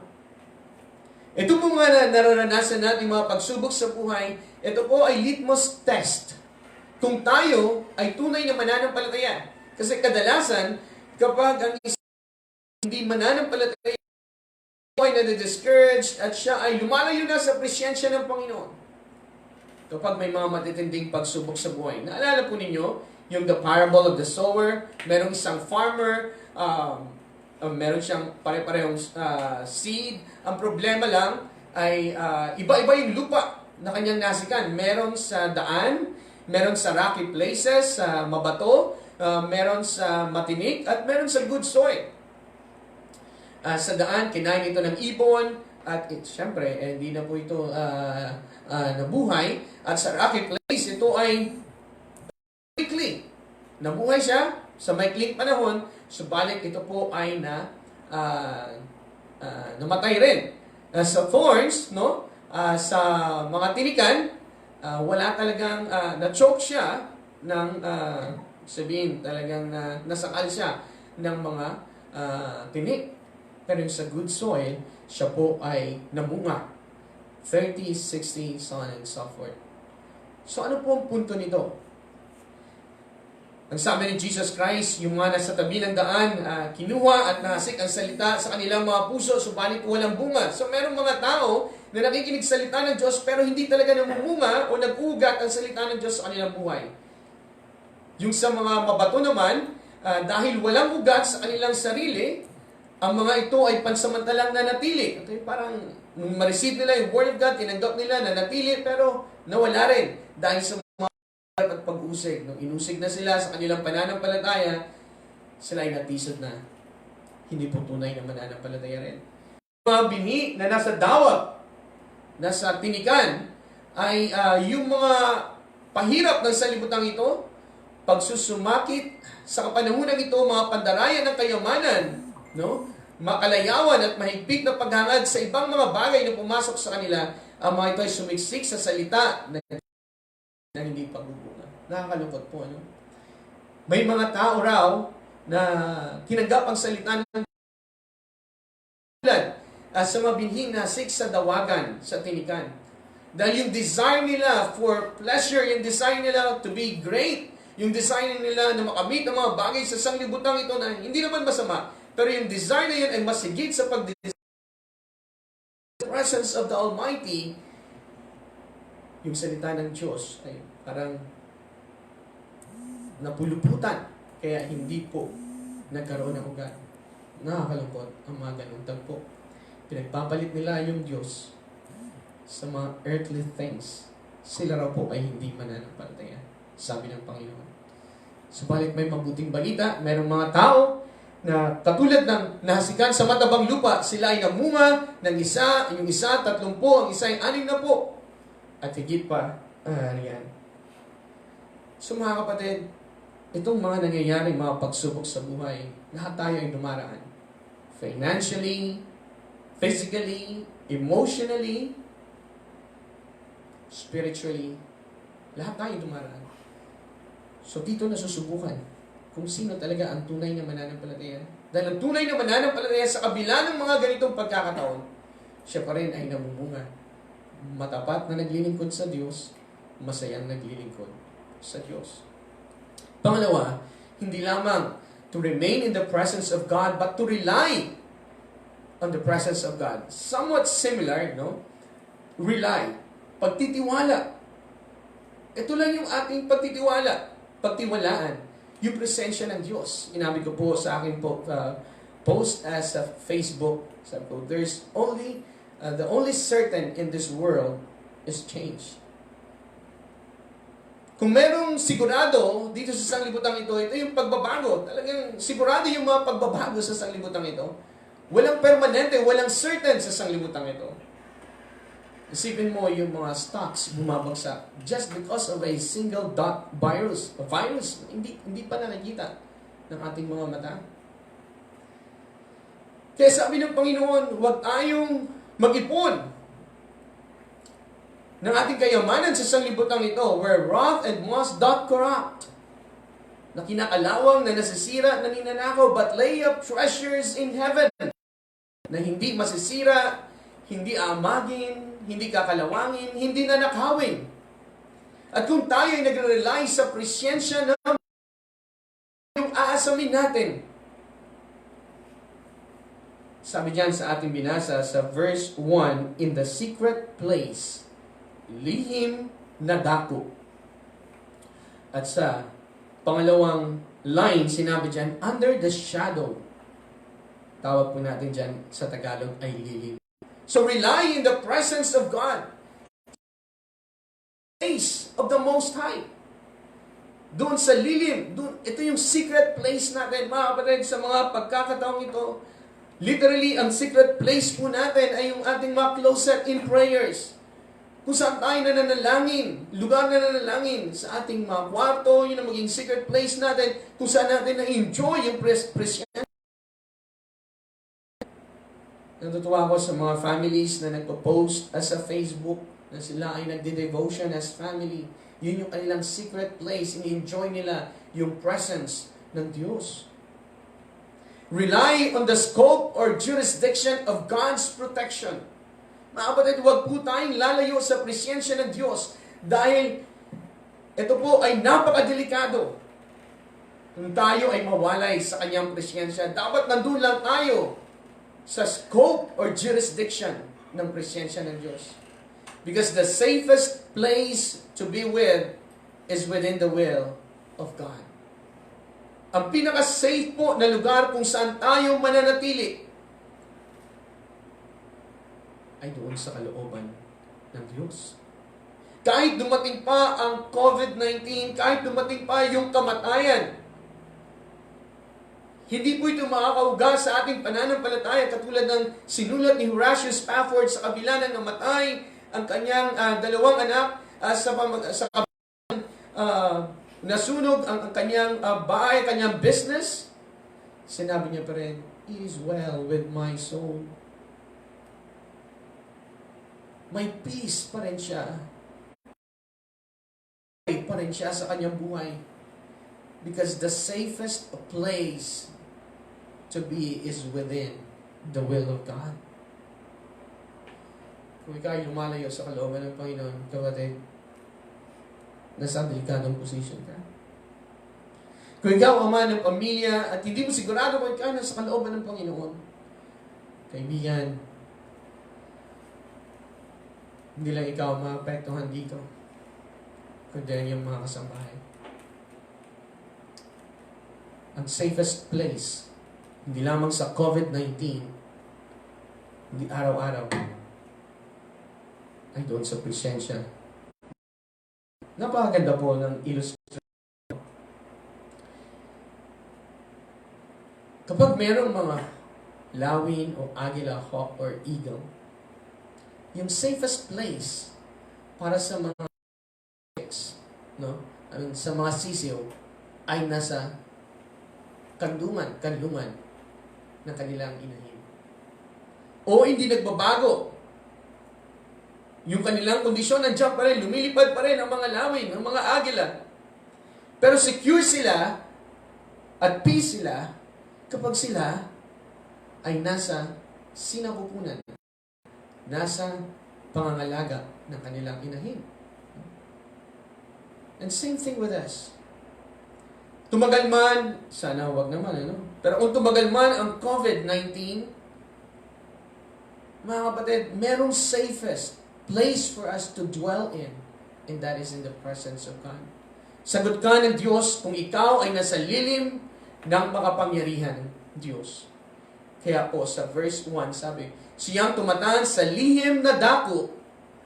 Ito po nga na nararanasan natin mga pagsubok sa buhay, ito po ay litmus test. Kung tayo ay tunay na mananampalataya. Kasi kadalasan, kapag ang isang hindi mananampalataya, ay nade-discourage at siya ay lumalayo na sa presensya ng Panginoon. Kapag may mga matitinding pagsubok sa buhay. Naalala po ninyo, yung the parable of the sower, merong isang farmer, meron siyang pare-parehong seed. Ang problema lang ay iba-iba yung lupa na kanyang nasikan. Meron sa daan, meron sa rocky places, sa mabato, meron sa matinik, at meron sa good soil. Sa daan, kinain ito ng ibon, at syempre, hindi na po ito nabuhay. At sa rocky place, ito ay quickly. Nabuhay siya sa maikling panahon, subalit ito po ay namatay rin. Sa thorns, no? Sa mga tinikan, wala talagang na-choke siya ng sabihin talagang nasakal siya ng mga tinik. Pero yung sa good soil, siya po ay namunga. 30, 60, so on and so forth. So ano po ang punto nito? Ang sabi ni Jesus Christ, yung mga nasa tabi ng daan, kinuha at nahasik ang salita sa kanilang mga puso, subalit walang bunga. So merong mga tao na nakikinig salita ng Diyos, pero hindi talaga namumunga o nag-ugat ang salita ng Diyos sa kanilang buhay. Yung sa mga mabato naman, dahil walang ugat sa kanilang sarili, ang mga ito ay pansamantalang nanatili. Ito yung parang, nung ma-receive nila yung Word of God, tinanggap nila, nanatili, pero nawala rin. Dahil sa mga at pag-usig. Nung inusig na sila sa kanilang pananampalataya, sila ay natisod na. Hindi po tunay na mananampalataya rin. Mga bini na nasa dawat, nasa tinikan, ay yung mga pahirap ng salibutang ito, pagsusumakit sa kapanahunan ito, mga pandarayan ng kayamanan, no? Makalayawan at mahigpit na paghangad sa ibang mga bagay na pumasok sa kanila, ang mga ito ay sumiksik sa salita na hindi pagbubunga. Nakakalungkot po, ano? May mga tao raw na tinanggap ang salita ng sa mabinhing nasik sa dawagan, sa tinikan. Dahil yung desire nila for pleasure, yung desire nila to be great, yung desire nila na makamit ang mga bagay sa sanglibutang ito na hindi naman masama, pero yung desire na yun ay masigit sa presence of the Almighty, yung salita ng Diyos ay parang napuluputan, kaya hindi po nagkaroon ng ugat. Nakakalungkot ang mga ganun tagpo. Pinagpapalit nila yung Diyos sa mga earthly things. Sila raw po ay hindi mananampalataya, sabi ng Panginoon. Subalit may mabuting balita, mayroong mga tao na katulad ng nahasikan sa matabang lupa, sila ay namunga ng isa, yung isa 30, ang isa ay 60, at higit pa riyan. So mga kapatid, itong mga nangyayaring mga pagsubok sa buhay, lahat tayo ay dumaraan. Financially, physically, emotionally, spiritually, lahat tayo dumaraan. So dito nasusubukan kung sino talaga ang tunay na mananampalataya. Dahil ang tunay na mananampalataya sa kabila ng mga ganitong pagkakataon, siya pa rin ay namumunga. Matapat na naglilingkod sa Diyos, masayang naglilingkod sa Diyos. Pangalawa, hindi lamang to remain in the presence of God, but to rely on the presence of God. Somewhat similar, no? Rely. Pagtitiwala. Ito lang yung ating pagtitiwala. Pagtiwalaan. Yung presensya ng Diyos. Inabi ko po sa akin po, post as a Facebook. Sabi ko, there's only, the only certain in this world is change. Kung merong sigurado dito sa sanglibutang ito, ito yung pagbabago. Talagang sigurado yung mga pagbabago sa sanglibutang ito. Walang permanente, walang certain sa sanglibutang ito. Isipin mo yung mga stocks bumabagsak just because of a single dot virus. A virus, hindi pa na nakita ng ating mga mata. Kaya sabi ng Panginoon, huwag tayong mag-ipon ng ating kayamanan sa sanglibutang ito, where wrath and moss doth corrupt, na kinakalawang, na nasisira, na ninanakaw, but lay up treasures in heaven, na hindi masisira, hindi amagin, hindi kakalawangin, hindi nanakawin. At kung tayo ay nagre-rely sa presensya ng yung aasamin natin. Sabi diyan sa ating binasa sa verse 1, in the secret place, lihim na dako. At sa pangalawang line, sinabi diyan, under the shadow. Tawag po natin diyan sa Tagalog ay lilim. So rely in the presence of God. Place of the Most High. Doon sa lilim, doon, ito yung secret place natin, mga kapatid, sa mga pagkakataong ito. Literally, ang secret place po natin ay yung ating mga closet in prayers. Kung saan tayo nananalangin, lugar na nananalangin, sa ating mga kwarto, yun ang maging secret place natin, kung saan natin na-enjoy yung presensya. Natutuwa ako sa mga families na nagpo-post sa Facebook na sila ay nagde-devotion as family. Yun yung kanilang secret place. Ini-enjoy nila yung presence ng Diyos. Rely on the scope or jurisdiction of God's protection. Mga kapatid, huwag po tayong lalayo sa presensya ng Diyos dahil ito po ay napakadelikado. Kung tayo ay mawalay sa kanyang presensya, dapat nandun lang tayo sa scope or jurisdiction ng presensya ng Diyos. Because the safest place to be with is within the will of God. Ang pinaka-safe po na lugar kung saan tayo mananatili ay doon sa kalooban ng Diyos. Kahit dumating pa ang COVID-19, kahit dumating pa yung kamatayan, hindi po ito makakauga sa ating pananampalataya katulad ng sinulat ni Horatio Spafford sa kabila ng namatay ang kanyang dalawang anak nasunog ang kanyang bahay, kanyang business. Sinabi niya pa rin, "It is well with my soul." May peace pa rin siya. Pa rin siya sa kanyang buhay. Because the safest place to be is within the will of God. Kung ikaw ay lumalayo sa kalooban ng Panginoon, kapatid, nasa delikadong position ka. Kung ikaw ama ng pamilya at hindi mo sigurado kung ikaw nasa kalooban ng Panginoon, kaibigan, hindi lang ikaw maapektuhan dito, kundi yung mga kasambahay. Ang safest place, hindi lamang sa COVID-19, hindi araw-araw, ay doon sa presensya. Napakaganda po ng illustration. Kapag mayroong mga lawin o agila, hawk or eagle, yung safest place para sa mga sa mga sisiw ay nasa kanlungan ng kanilang inahin. O hindi nagbabago. Yung kanilang kondisyon nandiyan pa rin, lumilipad pa rin ang mga lawin, ang mga agila. Pero secure sila at peace sila kapag sila ay nasa sinapupunan, nasa pangangalaga ng kanilang inahin. And same thing with us. Tumagal man, sana wag naman, pero kung tumagal man ang COVID-19, mga kapatid, merong safest place for us to dwell in, and that is in the presence of God. Sagot ka ng Diyos kung ikaw ay nasa lilim ng makapangyarihan Diyos. Kaya po sa verse 1 sabi, siyang tumataan sa lihim na dako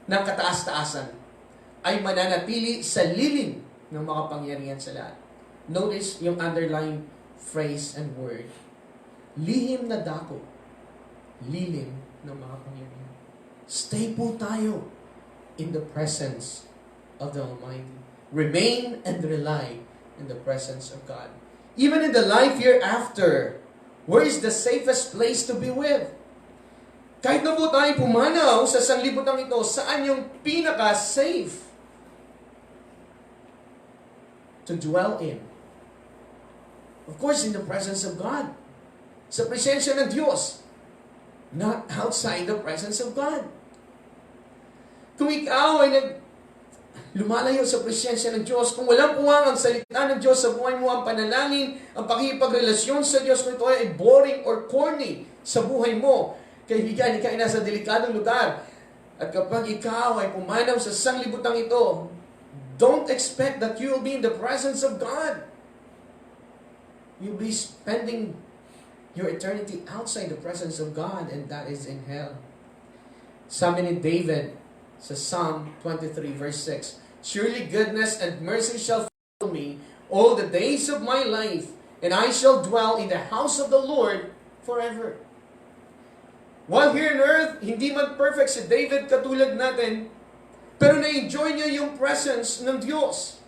ng kataas-taasan ay mananatili sa lilim ng makapangyarihan sa lahat. Notice yung underlined phrase and word. Lihim na dako. Lilim ng makapangyarihan. Stay po tayo in the presence of the Almighty. Remain and rely in the presence of God. Even in the life hereafter, where is the safest place to be with? Kahit na po tayo pumanaw sa sanglibutan ito, saan yung pinaka-safe to dwell in? Of course, in the presence of God. Sa presensya ng Diyos. Not outside the presence of God. Kung ikaw ay lumalayo sa presensya ng Diyos, kung walang puwang ang salita ng Diyos sa buhay mo, ang panalangin, ang pakipagrelasyon sa Diyos, kung ito ay boring or corny sa buhay mo, kaibigan, ikaw ay nasa delikadong lugar. At kapag ikaw ay pumanaw sa sanglibutang ito, don't expect that you will be in the presence of God. You'll be spending your eternity outside the presence of God, and that is in hell. Sabi ni David sa Psalm 23 verse 6, surely goodness and mercy shall follow me all the days of my life, and I shall dwell in the house of the Lord forever. While here on earth, hindi man perfect si David katulad natin, pero na-enjoy niya yung presence ng Diyos.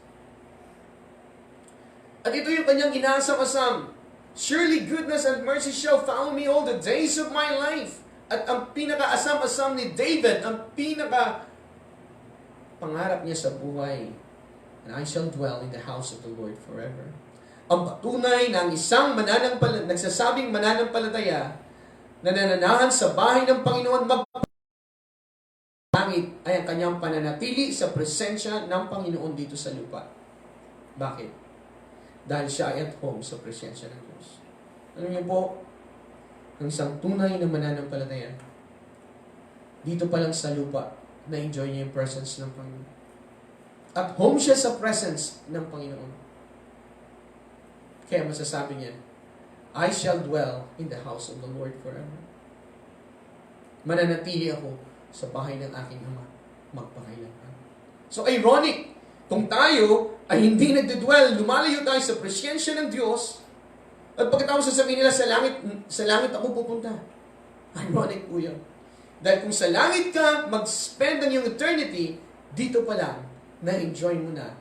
At ito yung kanyang inaasam-asam. Surely goodness and mercy shall follow me all the days of my life. At ang pinaka-asam-asam ni David, ang pinaka-pangarap niya sa buhay, and I shall dwell in the house of the Lord forever. Ang patunay ng isang nagsasabing mananampalataya na nananahan sa bahay ng Panginoon magpapangit ay ang kanyang pananatili sa presensya ng Panginoon dito sa lupa. Bakit? Dahil siya ay at home sa presensya ng Diyos. Alam niyo po, ang isang tunay na mananampalataya, dito pa lang sa lupa, na-enjoy niya yung presence ng Panginoon. At home siya sa presence ng Panginoon. Kaya masasabi niya, I shall dwell in the house of the Lord forever. Mananatili ako sa bahay ng aking Ama magpakailanman. So ironic, kung tayo ay hindi nagdedwell, lumalayo tayo sa presensya ng Diyos, at pagkatapos sasabihin nila, sa langit ako pupunta. Ironic po yan. Dahil kung sa langit ka, mag-spend ang iyong eternity, dito pa lang, na-enjoy mo na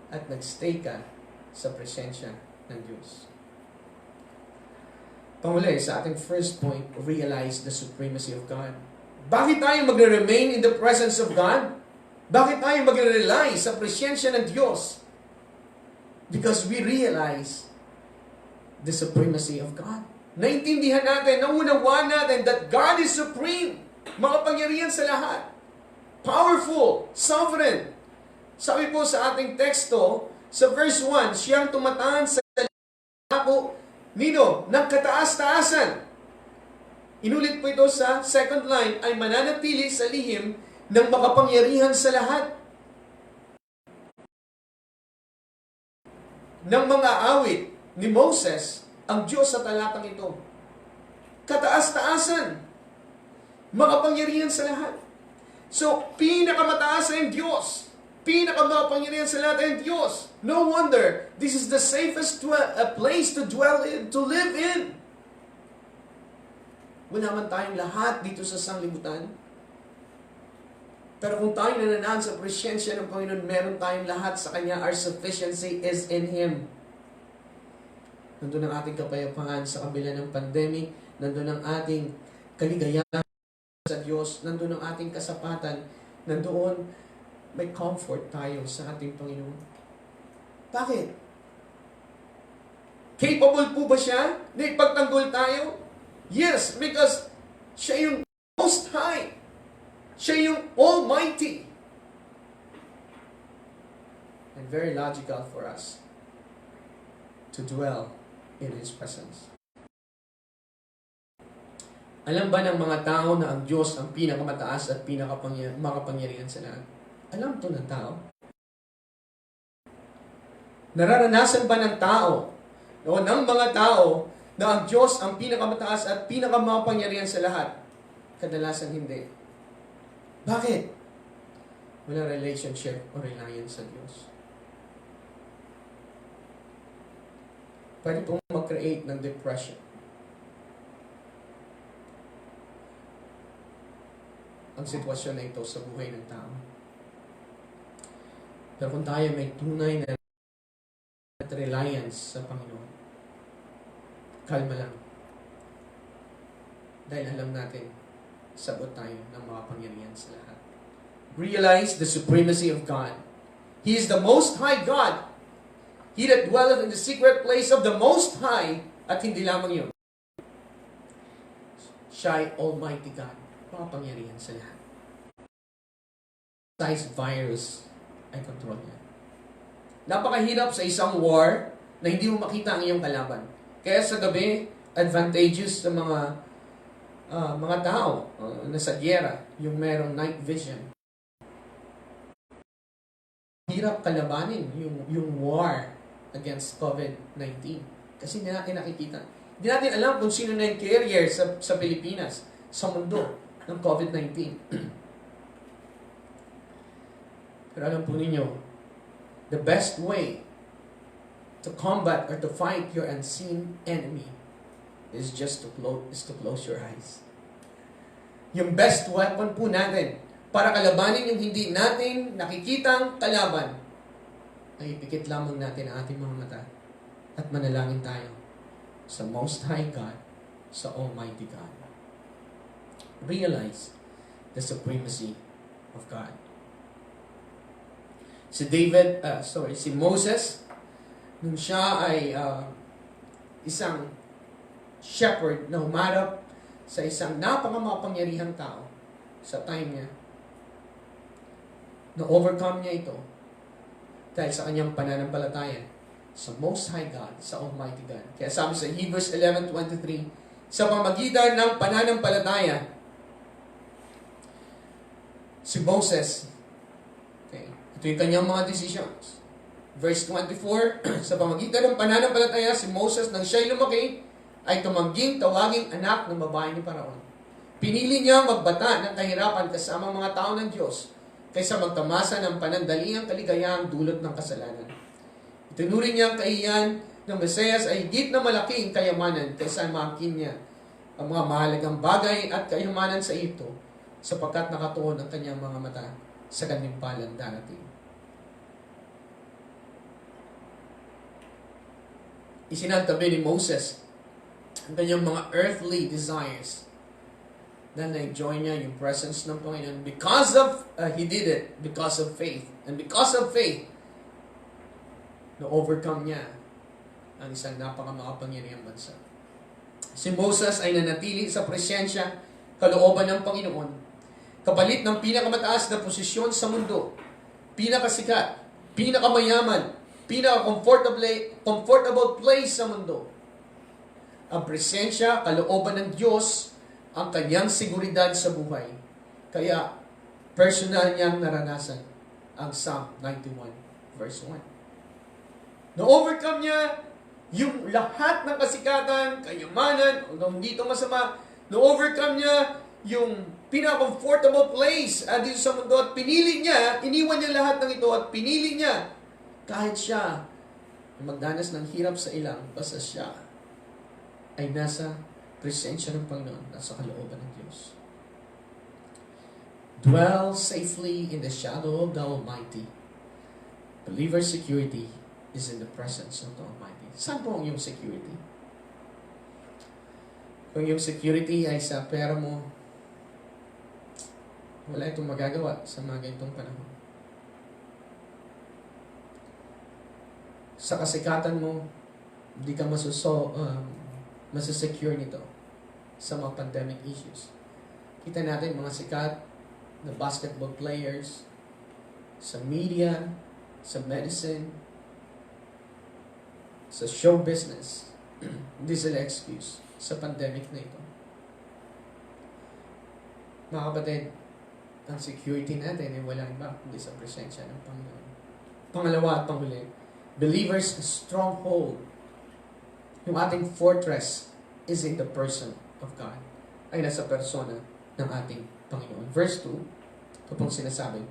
at nag-stay ka sa presensya ng Diyos. Panghuli, sa ating first point, realize the supremacy of God. Bakit tayo magre-remain in the presence of God? Bakit tayo magre-rely sa presensya ng Diyos? Because we realize the supremacy of God. Naintindihan natin, naunawaan natin that God is supreme, makapangyarihan sa lahat. Powerful, sovereign. Sabi po sa ating teksto, sa verse 1, siyang tumataan sa ako, nino, ng kataas-taasan. Inulit po ito sa second line, ay mananatili sa lihim ng makapangyarihan sa lahat. Ng mga awit ni Moses, ang Diyos sa talatang ito. Kataas-taasan. Makapangyarihan sa lahat. So, pinakamataas ay ang Diyos. Pinakamakapangyarihan sa lahat ay ang Diyos. No wonder, this is the safest place to dwell in, to live in. Wala man tayong lahat dito sa sanglibutan. Pero kung tayo nananahan sa presensya ng Panginoon, meron tayong lahat sa Kanya. Our sufficiency is in Him. Nandun ang ating kapayapaan sa kabila ng pandemic. Nandun ang ating kaligayahan sa Diyos. Nandun ang ating kasapatan. Nandoon may comfort tayo sa ating Panginoon. Bakit? Capable po ba siya na ipagtanggol tayo? Yes, because siya yung Most High. Siya yung Almighty. And very logical for us to dwell in His presence. Alam ba ng mga tao na ang Diyos ang pinakamataas at makapangyarihan sa lahat? Alam to ng tao. Nararanasan ba ng tao o ng mga tao na ang Diyos ang pinakamataas at pinakamakapangyarihan sa lahat? Kadalasan hindi. Bakit? Walang relationship o reliance sa Diyos. Pwede pong mag-create ng depression. Ang sitwasyon na ito sa buhay ng tao. Pero kung tayo may tunay na reliance sa Panginoon, kalma lang. Dahil alam natin, sagot tayo ng makapangyarihan sa lahat. Realize the supremacy of God. He is the Most High God. He that dwelleth in the secret place of the Most High, at hindi lamang yun. Siya ay Almighty God. Makapangyarihan sa lahat. Size virus ay control niya. Napakahirap sa isang war na hindi mo makita ang iyong kalaban. Kaya sa gabi, advantageous sa mga tao na sa gyera, yung merong night vision. Hirap kalabanin yung war against COVID-19. Kasi hindi natin nakikita. Hindi natin alam kung sino na yung carrier sa Pilipinas, sa mundo, ng COVID-19. Pero alam po ninyo, the best way to combat or to fight your unseen enemy is just to close your eyes. Yung best weapon po natin para kalabanin yung hindi natin nakikitang kalaban ay ipikit lamang natin ang ating mga mata at manalangin tayo sa Most High God, sa Almighty God. Realize the supremacy of God. Si Moses, nung siya ay isang shepherd na humarap sa isang napakamapangyarihang tao sa time niya, na-overcome niya ito dahil sa kanyang pananampalataya sa Most High God, sa Almighty God. Kaya sabi sa Hebrews 11:23, sa pamagitan ng pananampalataya, si Moses, okay, ito yung kanyang mga decisions. Verse 24, sa pamagitan ng pananampalataya, si Moses nang siya'y lumaki, ay tumangging tawaging anak ng babae ni Paraon. Pinili niya magbata ng kahirapan kasama mga tao ng Diyos, kaysa magtamasa ng panandaliang kaligayahang dulot ng kasalanan. Itinuring niya ang kahiyan ng Mesiyas ay higit na malaking kayamanan kaysa maangkin niya ang mga mahalagang bagay at kayamanan sa ito, sapagkat nakatuon ang kanyang mga mata sa ganimbalang darating. Isinantabi ni Moses ang kanyang mga earthly desires dahil na-enjoy niya yung presence ng Panginoon because of, he did it because of faith. And because of faith, na-overcome niya ang isang napakamakapangyarihang bansa. Si Moses ay nanatili sa presensya, kalooban ng Panginoon, kapalit ng pinakamataas na posisyon sa mundo, pinakasikat, pinakamayaman, comfortable place sa mundo. Ang presensya, kalooban ng Diyos, ang kanyang seguridad sa buhay. Kaya, personal niyang naranasan ang Psalm 91, verse 1. Na-overcome niya yung lahat ng kasikatan, kayamanan, although hindi ito masama, na-overcome niya yung pinaka-comfortable place dito sa mundo at pinili niya, iniwan niya lahat ng ito at pinili niya kahit siya magdanas ng hirap sa ilang, basta siya ay nasa presensya ng Panginoon, nasa kalooban ng Diyos. Dwell safely in the shadow of the Almighty. Believer's security is in the presence of the Almighty. Saan po ang iyong security? Kung yung security ay sa pera mo, wala itong magagawa sa mga ganitong panahon. Sa kasikatan mo, hindi ka masasecure nito sa mga pandemic issues. Kita natin mga sikat na basketball players, sa media, sa medicine, sa show business. Hindi sila excuse sa pandemic na ito. Mga kapatid, ang security natin ay walang iba kundi sa presensya ng Panginoon. Pangalawa at panghuli, believers' stronghold. Yung ating fortress is in the person of God. Ay nasa persona ng ating Panginoon. Verse 2, ito pong sinasabi,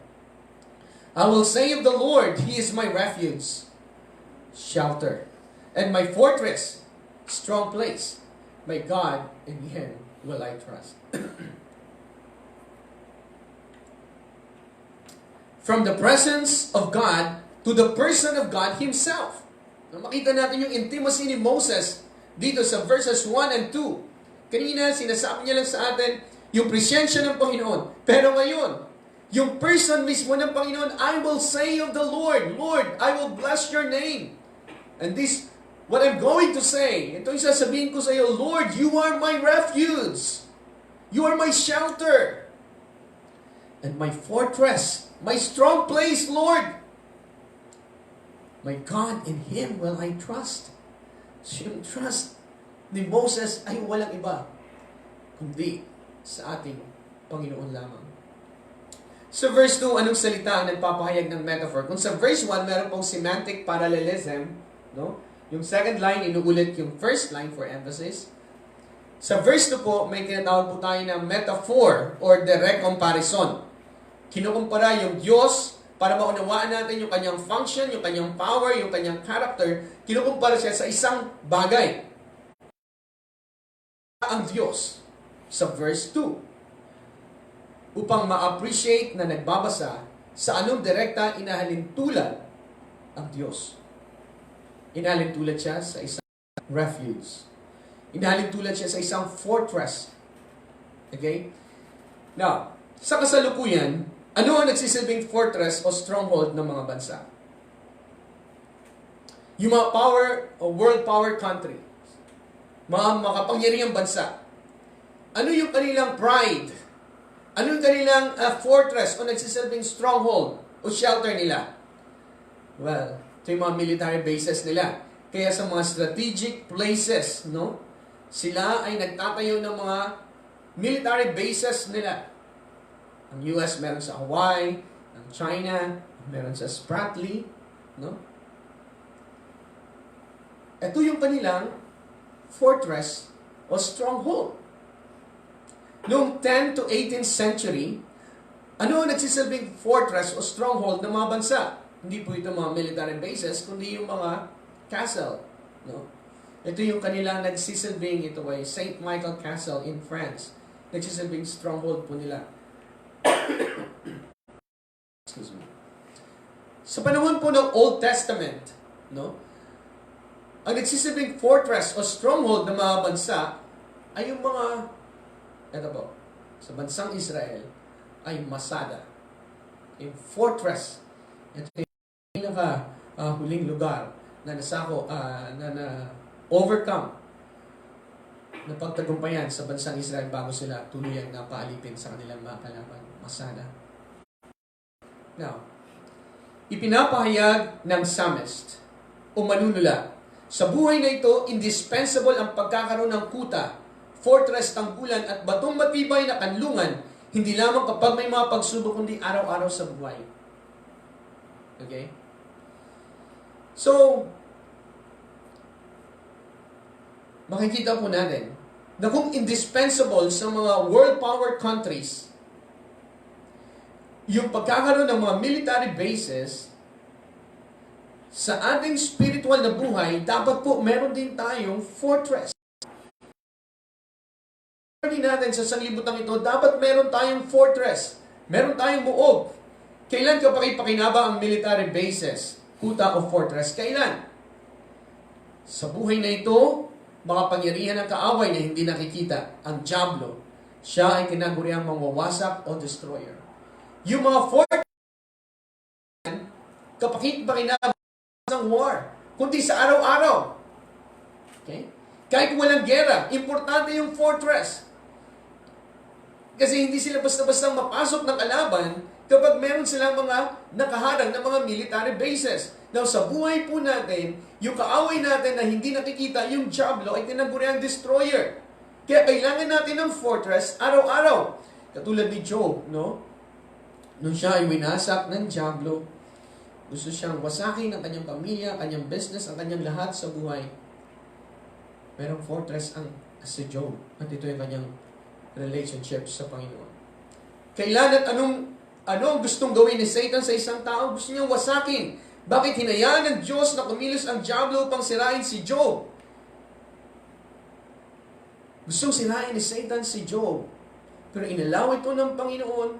I will say of the Lord, He is my refuge, shelter, and my fortress, strong place. My God, in Him will I trust. From the presence of God to the person of God Himself. Makita natin yung intimacy ni Moses dito sa verses 1 and 2. Kanina, sinasabi niya lang sa atin yung presensya ng Panginoon. Pero ngayon, yung person mismo ng Panginoon, I will say of the Lord, Lord, I will bless your name. And this, what I'm going to say, ito yung sasabihin ko sa iyo, Lord, you are my refuge. You are my shelter. And my fortress, my strong place, Lord. My God, in Him will I trust. So yung trust ni Moses ay walang iba, kundi sa ating Panginoon lamang. Sa verse 2, anong salita ang nagpapahayag ng metaphor? Kung sa verse 1, meron pong semantic parallelism, no? Yung second line, inuulit yung first line for emphasis. Sa verse 2 po, may tinatawag po tayo ng metaphor or direct comparison. Kinukumpara yung Diyos para maunawaan natin yung kanyang function, yung kanyang power, yung kanyang character. Kinukumpara siya sa isang bagay. Ang Diyos sa verse 2 upang ma-appreciate na nagbabasa sa anong direkta inahalintulad ang Diyos. Inahalintulad siya sa isang refuge. Inahalintulad siya sa isang fortress. Okay? Now, sa kasalukuyan, ano ang nagsisilbing fortress o stronghold ng mga bansa? Yung mga power o world power country, mga makapangyarihang bansa. Ano yung kanilang pride? Ano yung kanilang fortress o nagsisilbing stronghold o shelter nila? Well, ito yung mga military bases nila. Kaya sa mga strategic places, no? Sila ay nagtatayo ng mga military bases nila. Ang US meron sa Hawaii, ang China meron sa Spratly, no? Ito yung kanilang fortress o stronghold. Noong 10 to 18th century, ano ang nagsisilbing fortress o stronghold ng mga bansa? Hindi po ito mga military bases, kundi yung mga castle. No? Ito yung kanilang nagsisilbing, ito ay St. Michael Castle in France. Nagsisilbing stronghold po nila. Excuse me. Sa panahon po ng Old Testament, no? Ang nagsisilbing fortress o stronghold ng mga bansa ay yung mga, ito po, sa bansang Israel, ay Masada. Yung fortress. Ito yung huling lugar na overcome na pagtagumpayan sa bansang Israel bago sila tuluyang napaalipin sa kanilang mga kalaban. Masada. Now, ipinapahayag ng psalmist o manunula, sa buhay na ito, indispensable ang pagkakaroon ng kuta, fortress, tanggulan at batong matibay na kanlungan, hindi lamang kapag may mga pagsubok, kundi araw-araw sa buhay. Okay? So, makikita po natin na kung indispensable sa mga world power countries yung pagkakaroon ng mga military bases, sa ating spiritual na buhay, dapat po meron din tayong fortress. Natin sa sanglibutan ito, dapat meron tayong fortress. Meron tayong muog. Kailan ka pakipakinabang ang military bases? Kuta o fortress? Kailan? Sa buhay na ito, makapangyarihan ng kaaway na hindi nakikita, ang Diablo. Siya ay kinaguriang mangwawasak o destroyer. Yung mga fortress, kapakipakinabang ng war, kundi sa araw-araw. Okay? Kahit walang gera, importante yung fortress. Kasi hindi sila basta-basta mapasok ng kalaban kapag meron silang mga nakaharang na mga military bases. Now, sa buhay po natin, yung kaaway natin na hindi nakikita, yung Diablo ay tinaguriang destroyer. Kaya kailangan natin ng fortress araw-araw. Katulad ni Job, no? Nung siya ay winasak ng Diablo, gusto siyang wasakin ang kanyang pamilya, kanyang business, ang kanyang lahat sa buhay. Merong fortress ang si Job. At ito yung kanyang relationship sa Panginoon. Kailan at anong gustong gawin ni Satan sa isang tao? Gusto niyang wasakin. Bakit hinayaan ng Diyos na kumilos ang Diablo upang sirain si Job? Gustong sirain ni Satan si Job. Pero inalaw ito ng Panginoon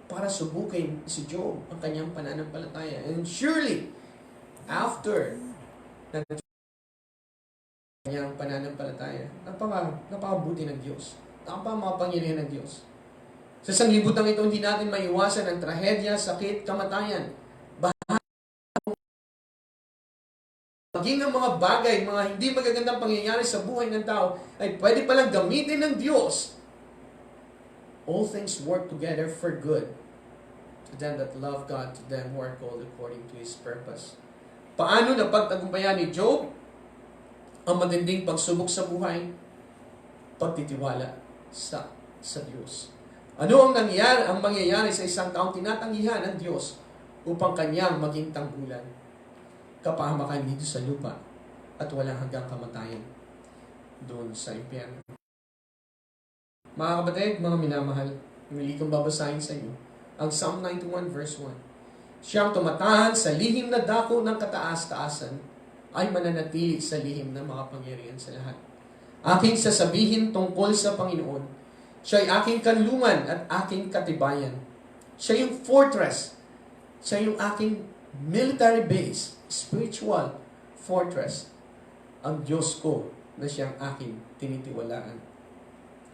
para subukin si Job ang kanyang pananampalataya. And surely, after kanyang pananampalataya, napakabuti ng Diyos. Napakapangyarihan ng Diyos. Sa sanglibutan ito, hindi natin maiwasan ang trahedya, sakit, kamatayan. Maging ang mga bagay, mga hindi magagandang pangyayari sa buhay ng tao, ay pwede palang gamitin ng Diyos. All things work together for good to them that love God, to them who are called according to His purpose. Paano na pagtagumpayan ni Job ang matinding pagsubok sa buhay? Pagtitiwala sa Diyos. Ano ang mangyayari sa isang taong tinatanggihan ng Diyos upang kanyang maging tanggulan? Kapahamakan dito sa lupa at walang hanggang kamatayan doon sa impyerno. Mga kapatid, mga minamahal, muli kong babasahin sa inyo ang Psalm 91 verse 1. Siyang tumatahan sa lihim na dako ng kataas-taasan ay mananatili sa lihim na makapangyarihan sa lahat. Aking sasabihin tungkol sa Panginoon, siya ay aking kanlungan at aking katibayan. Siya yung fortress. Siya yung aking military base, spiritual fortress. Ang Diyos ko na siyang aking tinitiwalaan.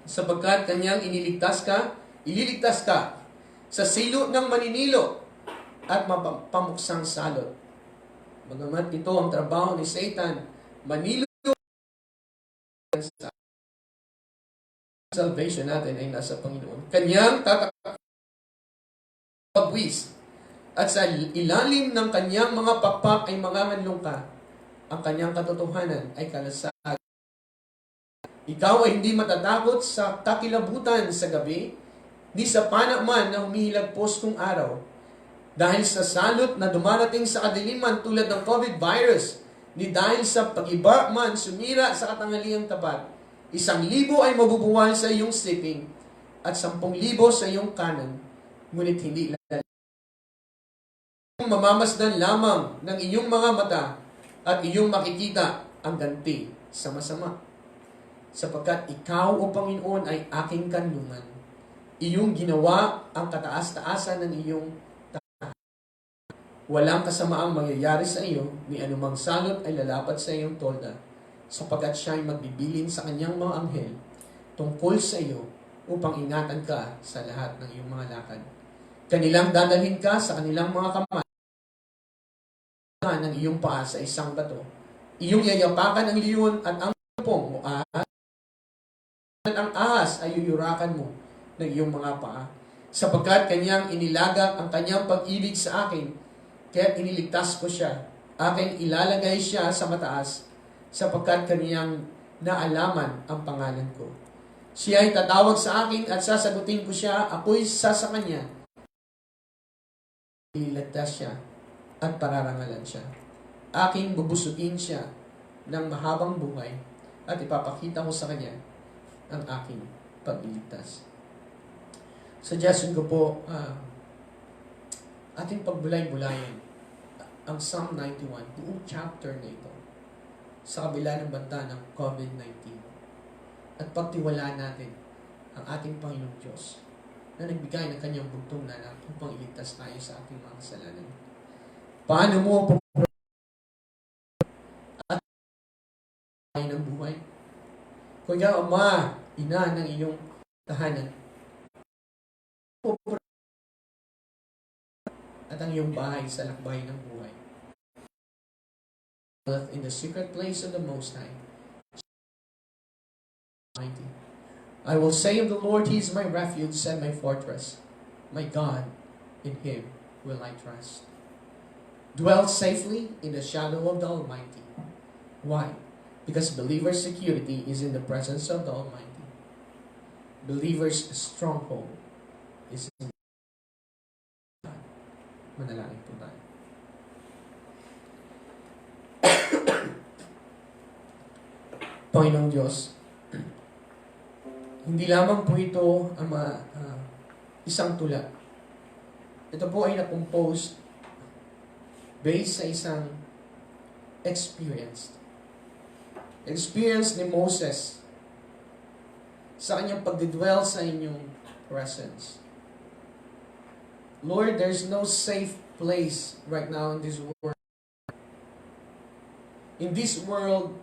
Sapagkat kanyang ililigtas ka sa silo ng maninilo at pamuksang salot. Bagamat ito ang trabaho ni Satan, manilo sa salvation natin ay nasa Panginoon. Kanyang pagwis at sa ilalim ng kanyang mga pakpak ay manganganlong ka. Ang kanyang katotohanan ay kalasag. Ikaw ay hindi matatakot sa kakilabutan sa gabi, di sa panaman na humihilagpos kung araw. Dahil sa salot na dumarating sa kadiliman tulad ng COVID virus, Ni dahil sa pag-iba man sumira sa katanghaliang tapat, 1,000 ay mabubuwal sa iyong sleeping at 10,000 sa iyong kanan, ngunit hindi mamamasdan lamang ng iyong mga mata at iyong makikita ang ganti sa masama. Sapagkat ikaw, O Panginoon, ay aking kanlungan. Iyong ginawa ang kataas-taasan ng iyong tahanan. Walang kasamaang mangyayari sa iyo, ni anumang salot ay lalapat sa iyong tolda, sapagkat siya ay magbibilin sa kanyang mga anghel tungkol sa iyo upang ingatan ka sa lahat ng iyong mga lakad. Kanilang dadalhin ka sa kanilang mga kamay ng iyong paa sa isang bato. Iyong yayapakan ang leon at ang pong o ahas, at ang ahas ay yuyurakan mo ng iyong mga paa. Sapagkat kanyang inilagak ang kanyang pag-ibig sa akin, kaya iniligtas ko siya. Aking ilalagay siya sa mataas, sapagkat kanyang naalaman ang pangalan ko. Siya ay tatawag sa akin at sasagutin ko siya. Ako'y sa kanya. Ililigtas siya at pararangalan siya. Aking bubusugin siya ng mahabang buhay at ipapakita ko sa kanya ang aking pagliligtas. Suggestion ko po, ating pagbulay-bulayan ang Psalm 91, buong chapter na ito, sa kabila ng banta ng COVID-19. At pagtiwalaan natin ang ating Panginoong Diyos na nagbigay ng kanyang bugtong na anak upang iligtas tayo sa ating mga kasalanan. Paano mo at ng buhay? Kung ikaw, Ama, Ina ng iyong tahanan, at ang iyong bahay sa lakbay ng buhay. In the secret place of the Most High, I will say of the Lord, He is my refuge and my fortress. My God, in Him will I trust. Dwell safely in the shadow of the Almighty. Why? Because believers' security is in the presence of the Almighty. Believers' stronghold is in God. Manalangin po tayo. Panginoong Diyos, hindi lamang po ito ang isang tula. Ito po ay na-compose based sa isang experience ni Moses sa kanyang pagdidwell sa inyong presence. Lord, there's no safe place right now in this world. In this world,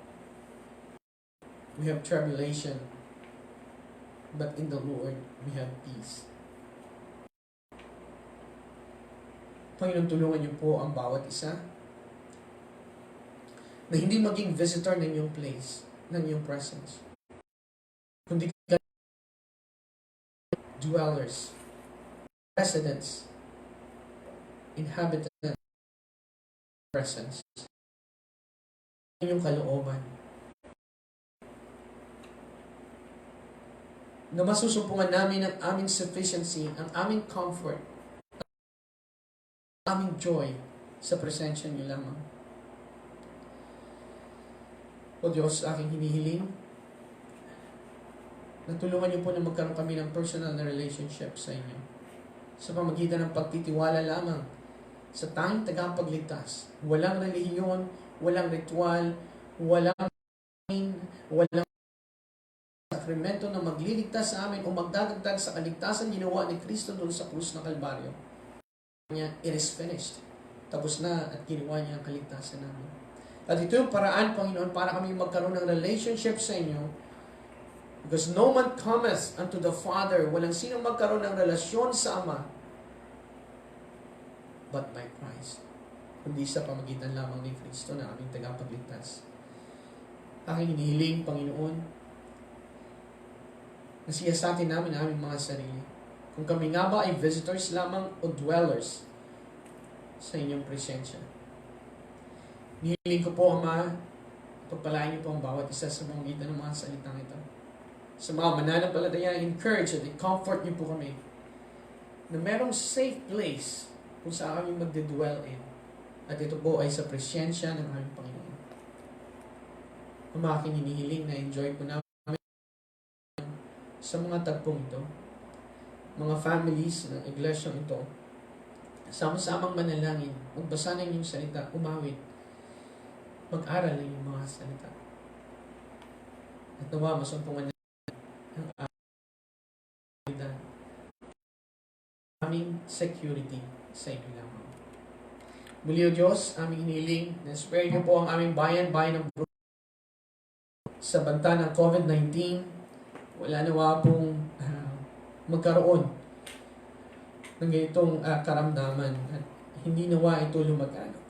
we have tribulation, but in the Lord, we have peace. Panginoon, tulungan niyo po ang bawat isa na hindi maging visitor ng iyong place, ng iyong presence, kundi dwellers, residents, inhabitants, presence, inyong kalooban, na masusumpungan namin ang aming sufficiency, ang aming comfort, ang aming joy sa presensya niyo lamang. O Diyos, aking hinihiling, natulungan niyo po na magkaroon kami ng personal na relationship sa inyo. Sa pamagitan ng pagtitiwala lamang sa tanging tagapagligtas. Walang relihiyon, walang ritual, walang sakramento na magliligtas sa amin o magdadagdag sa kaligtasan ginawa ni Kristo doon sa krus ng Kalbaryo. It is finished. Tapos na at ginawa niya ang kaligtasan namin. At ito yung paraan, Panginoon, para kami magkaroon ng relationship sa inyo. Because no man cometh unto the Father, walang sinong magkaroon ng relasyon sa Ama, but by Christ. Kundi sa pamagitan lamang ni Kristo na aming tagapagligtas. Aking inihiling, Panginoon, na siyasatin namin ang aming mga sarili. Kung kami nga ba ay visitors lamang o dwellers sa inyong presensya. Nihiling ko po, Ama, pagpalain niyo po ang bawat isa sa pamamagitan ng mga salitang ito. Sa mga mananampalataya, encourage at comfort niyo po kami na merong safe place kung saan kami magdedwell in. At ito po ay sa presensya ng aming Panginoon. ang aking hinihiling na enjoy po namin sa mga tagpong ito. Mga families ng iglesyang ito, sama-samang manalangin, magbasa ng inyong salita, umawit, mag-aral ng inyong mga salita. At nawa, masumpungan ang aming security sa inyo lamang. Muli o Diyos, aming hinihiling na spare niyo po ang aming bayan ng sa banta ng COVID-19. Wala nawa pong magkaroon ng ganitong karamdaman at hindi nawa ito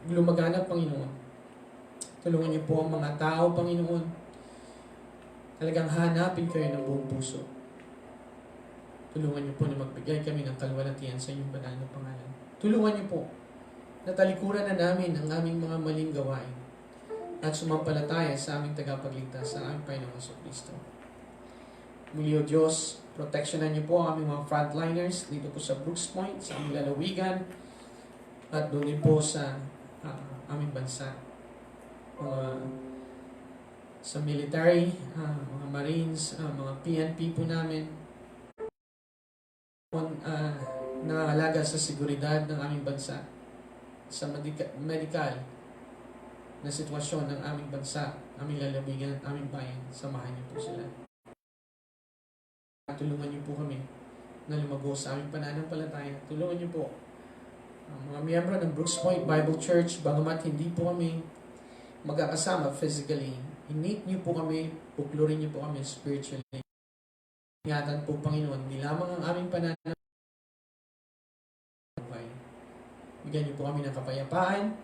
lumaganap, Panginoon. Tulungan niyo po ang mga tao, Panginoon. Talagang hanapin kayo ng buong puso. Tulungan niyo po na magbigay kami ng kalwalatian sa inyong banal na pangalan. Tulungan niyo po na talikuran na namin ang aming mga maling gawain at sumampalataya sa aming tagapagligtas sa aming Panginoong Kristo. Muli o Diyos, proteksyonan niyo po ang aming mga frontliners dito po sa Brooks Point, sa aming lalawigan, at doon din po sa aming bansa. Sa military, mga Marines, mga PNP po namin, nangangalaga sa seguridad ng aming bansa, sa medical na sitwasyon ng aming bansa, aming lalawigan at aming bayan. Samahan niyo po sila. Tulungan niyo po kami na lumago sa aming pananampalataya. Tulungan niyo po ang mga miyembro ng Brooks Point Bible Church, bagamat hindi po kami magkakasama physically, init niyo po kami, puklurin niyo po kami spiritually. Ingatan po, Panginoon, hindi lamang ang aming pananampalataya. Bigyan niyo po kami ng kapayapaan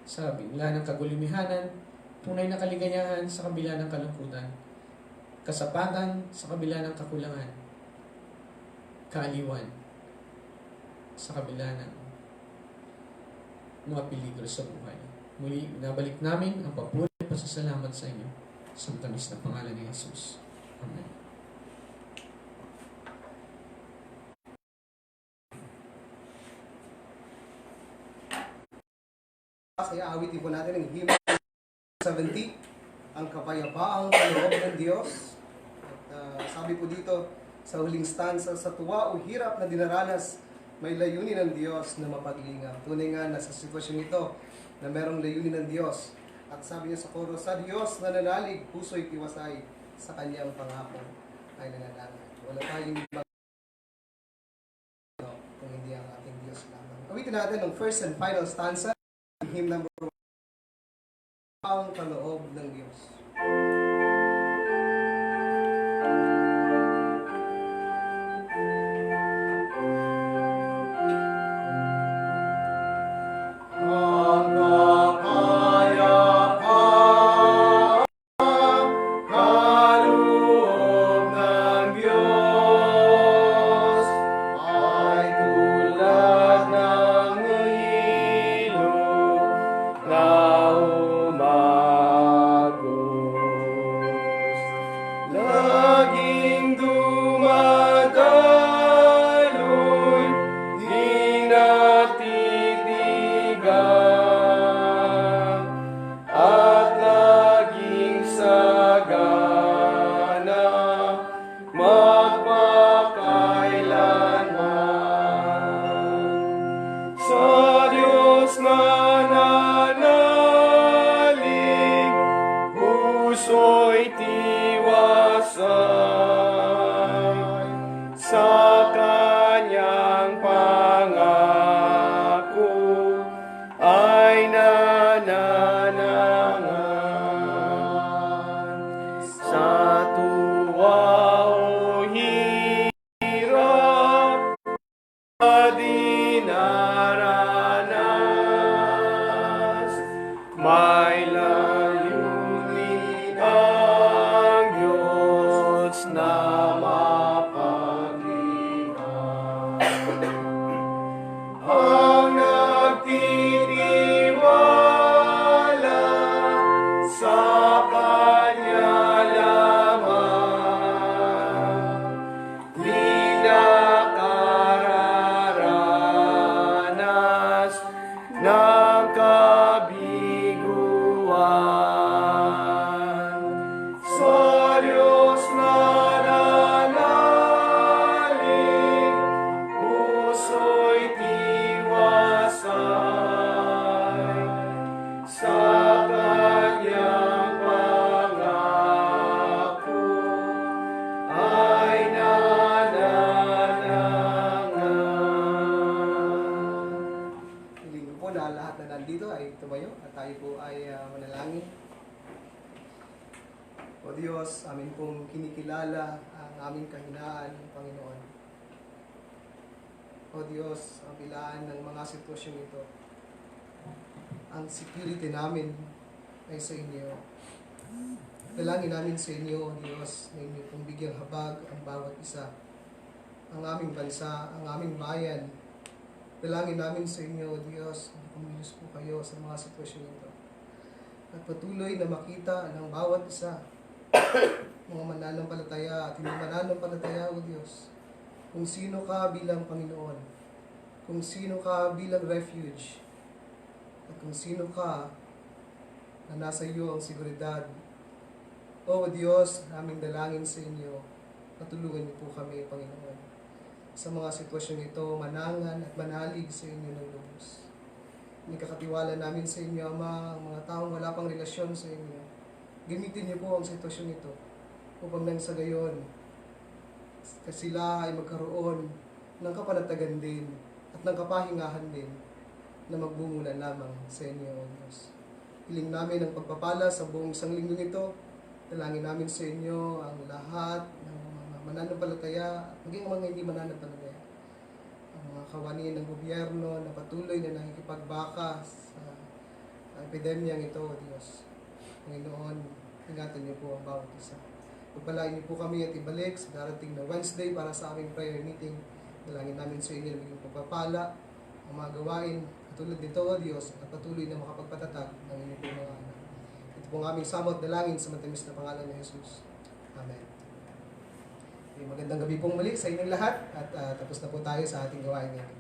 sa kabila ng kagulimanan, tunay na kaligayahan sa kabila ng kalungkutan, kasapatan sa kabila ng kakulangan, kaaliwan sa kabila ng mga peligro sa buhay. Muli, binabalik namin ang papuri at pasasalamat sa inyo sa matamis na pangalan ni Jesus. Amen. Kaya awitin po natin ang hymn 70, ang kapayapaang kaloob ng Diyos. At sabi po dito sa huling stanza, sa tuwa o hirap na dinaranas, may layunin ng Diyos na mapaglingap. Tunay nga na sa sitwasyon ito na merong layunin ng Diyos. At sabi niya sa koro, sa Diyos nananalig, puso'y tiwasay, sa kanyang pangako ay nananalig. Wala tayong kung hindi ang ating Diyos lamang. Awitin natin ang first and final stanza, hymn number 1, ang kaloob ng Diyos. ng kabiguan. po na lahat na nandito ay tumayo at tayo po ay manalangin. O Diyos, amin pong kinikilala ang aming kahinaan, Panginoon. O Diyos, ang bilaan ng mga sitwasyong ito. Ang security namin ay sa inyo. Dalangin namin sa inyo, O Diyos, na inyo pong bigyang habag ang bawat isa. Ang aming bansa, ang aming bayan. Dalangin namin sa inyo, O Diyos, na kumilos po kayo sa mga sitwasyon ito. At patuloy na makita ng bawat isa, mga mananampalataya at hindi mananampalataya, O Diyos, kung sino ka bilang Panginoon, kung sino ka bilang refuge, at kung sino ka na nasa iyo ang seguridad. O Diyos, aming dalangin sa inyo, patulungan niyo po kami, Panginoon. Sa mga sitwasyon ito, manangan at manalig sa inyo ng lubos. Ikakatiwala namin sa inyo, Ama, ang mga taong wala pang relasyon sa inyo. Gamitin niyo po ang sitwasyon ito upang nang sa gayon, sila ay magkaroon ng kapanatagan din at ng kapahingahan din na magbumulan lamang sa inyo, O Diyos. Hiling namin ang pagpapala sa buong isang linggo ito. Dalangin namin sa inyo ang lahat ng mga mananampalataya at maging mga hindi mananampalataya. Ang mga kawani ng gobyerno na patuloy na nakikipagbaka sa epidemyang ito, O Diyos. Panginoon, ingatan niyo po ang bawat isa. Pagpalain niyo po kami at ibalik sa darating na Wednesday para sa aming prayer meeting. Dalangin namin sa inyo na maging pagpapala ang mga gawain katulad nito, O Diyos, at patuloy na makapagpatatag ng inyong mga anak. Ito po ang aming samot dalangin sa matamis na pangalan ni Jesus. Amen. Okay, magandang gabi pong muli sa inyong lahat at tapos na po tayo sa ating gawain ngayon.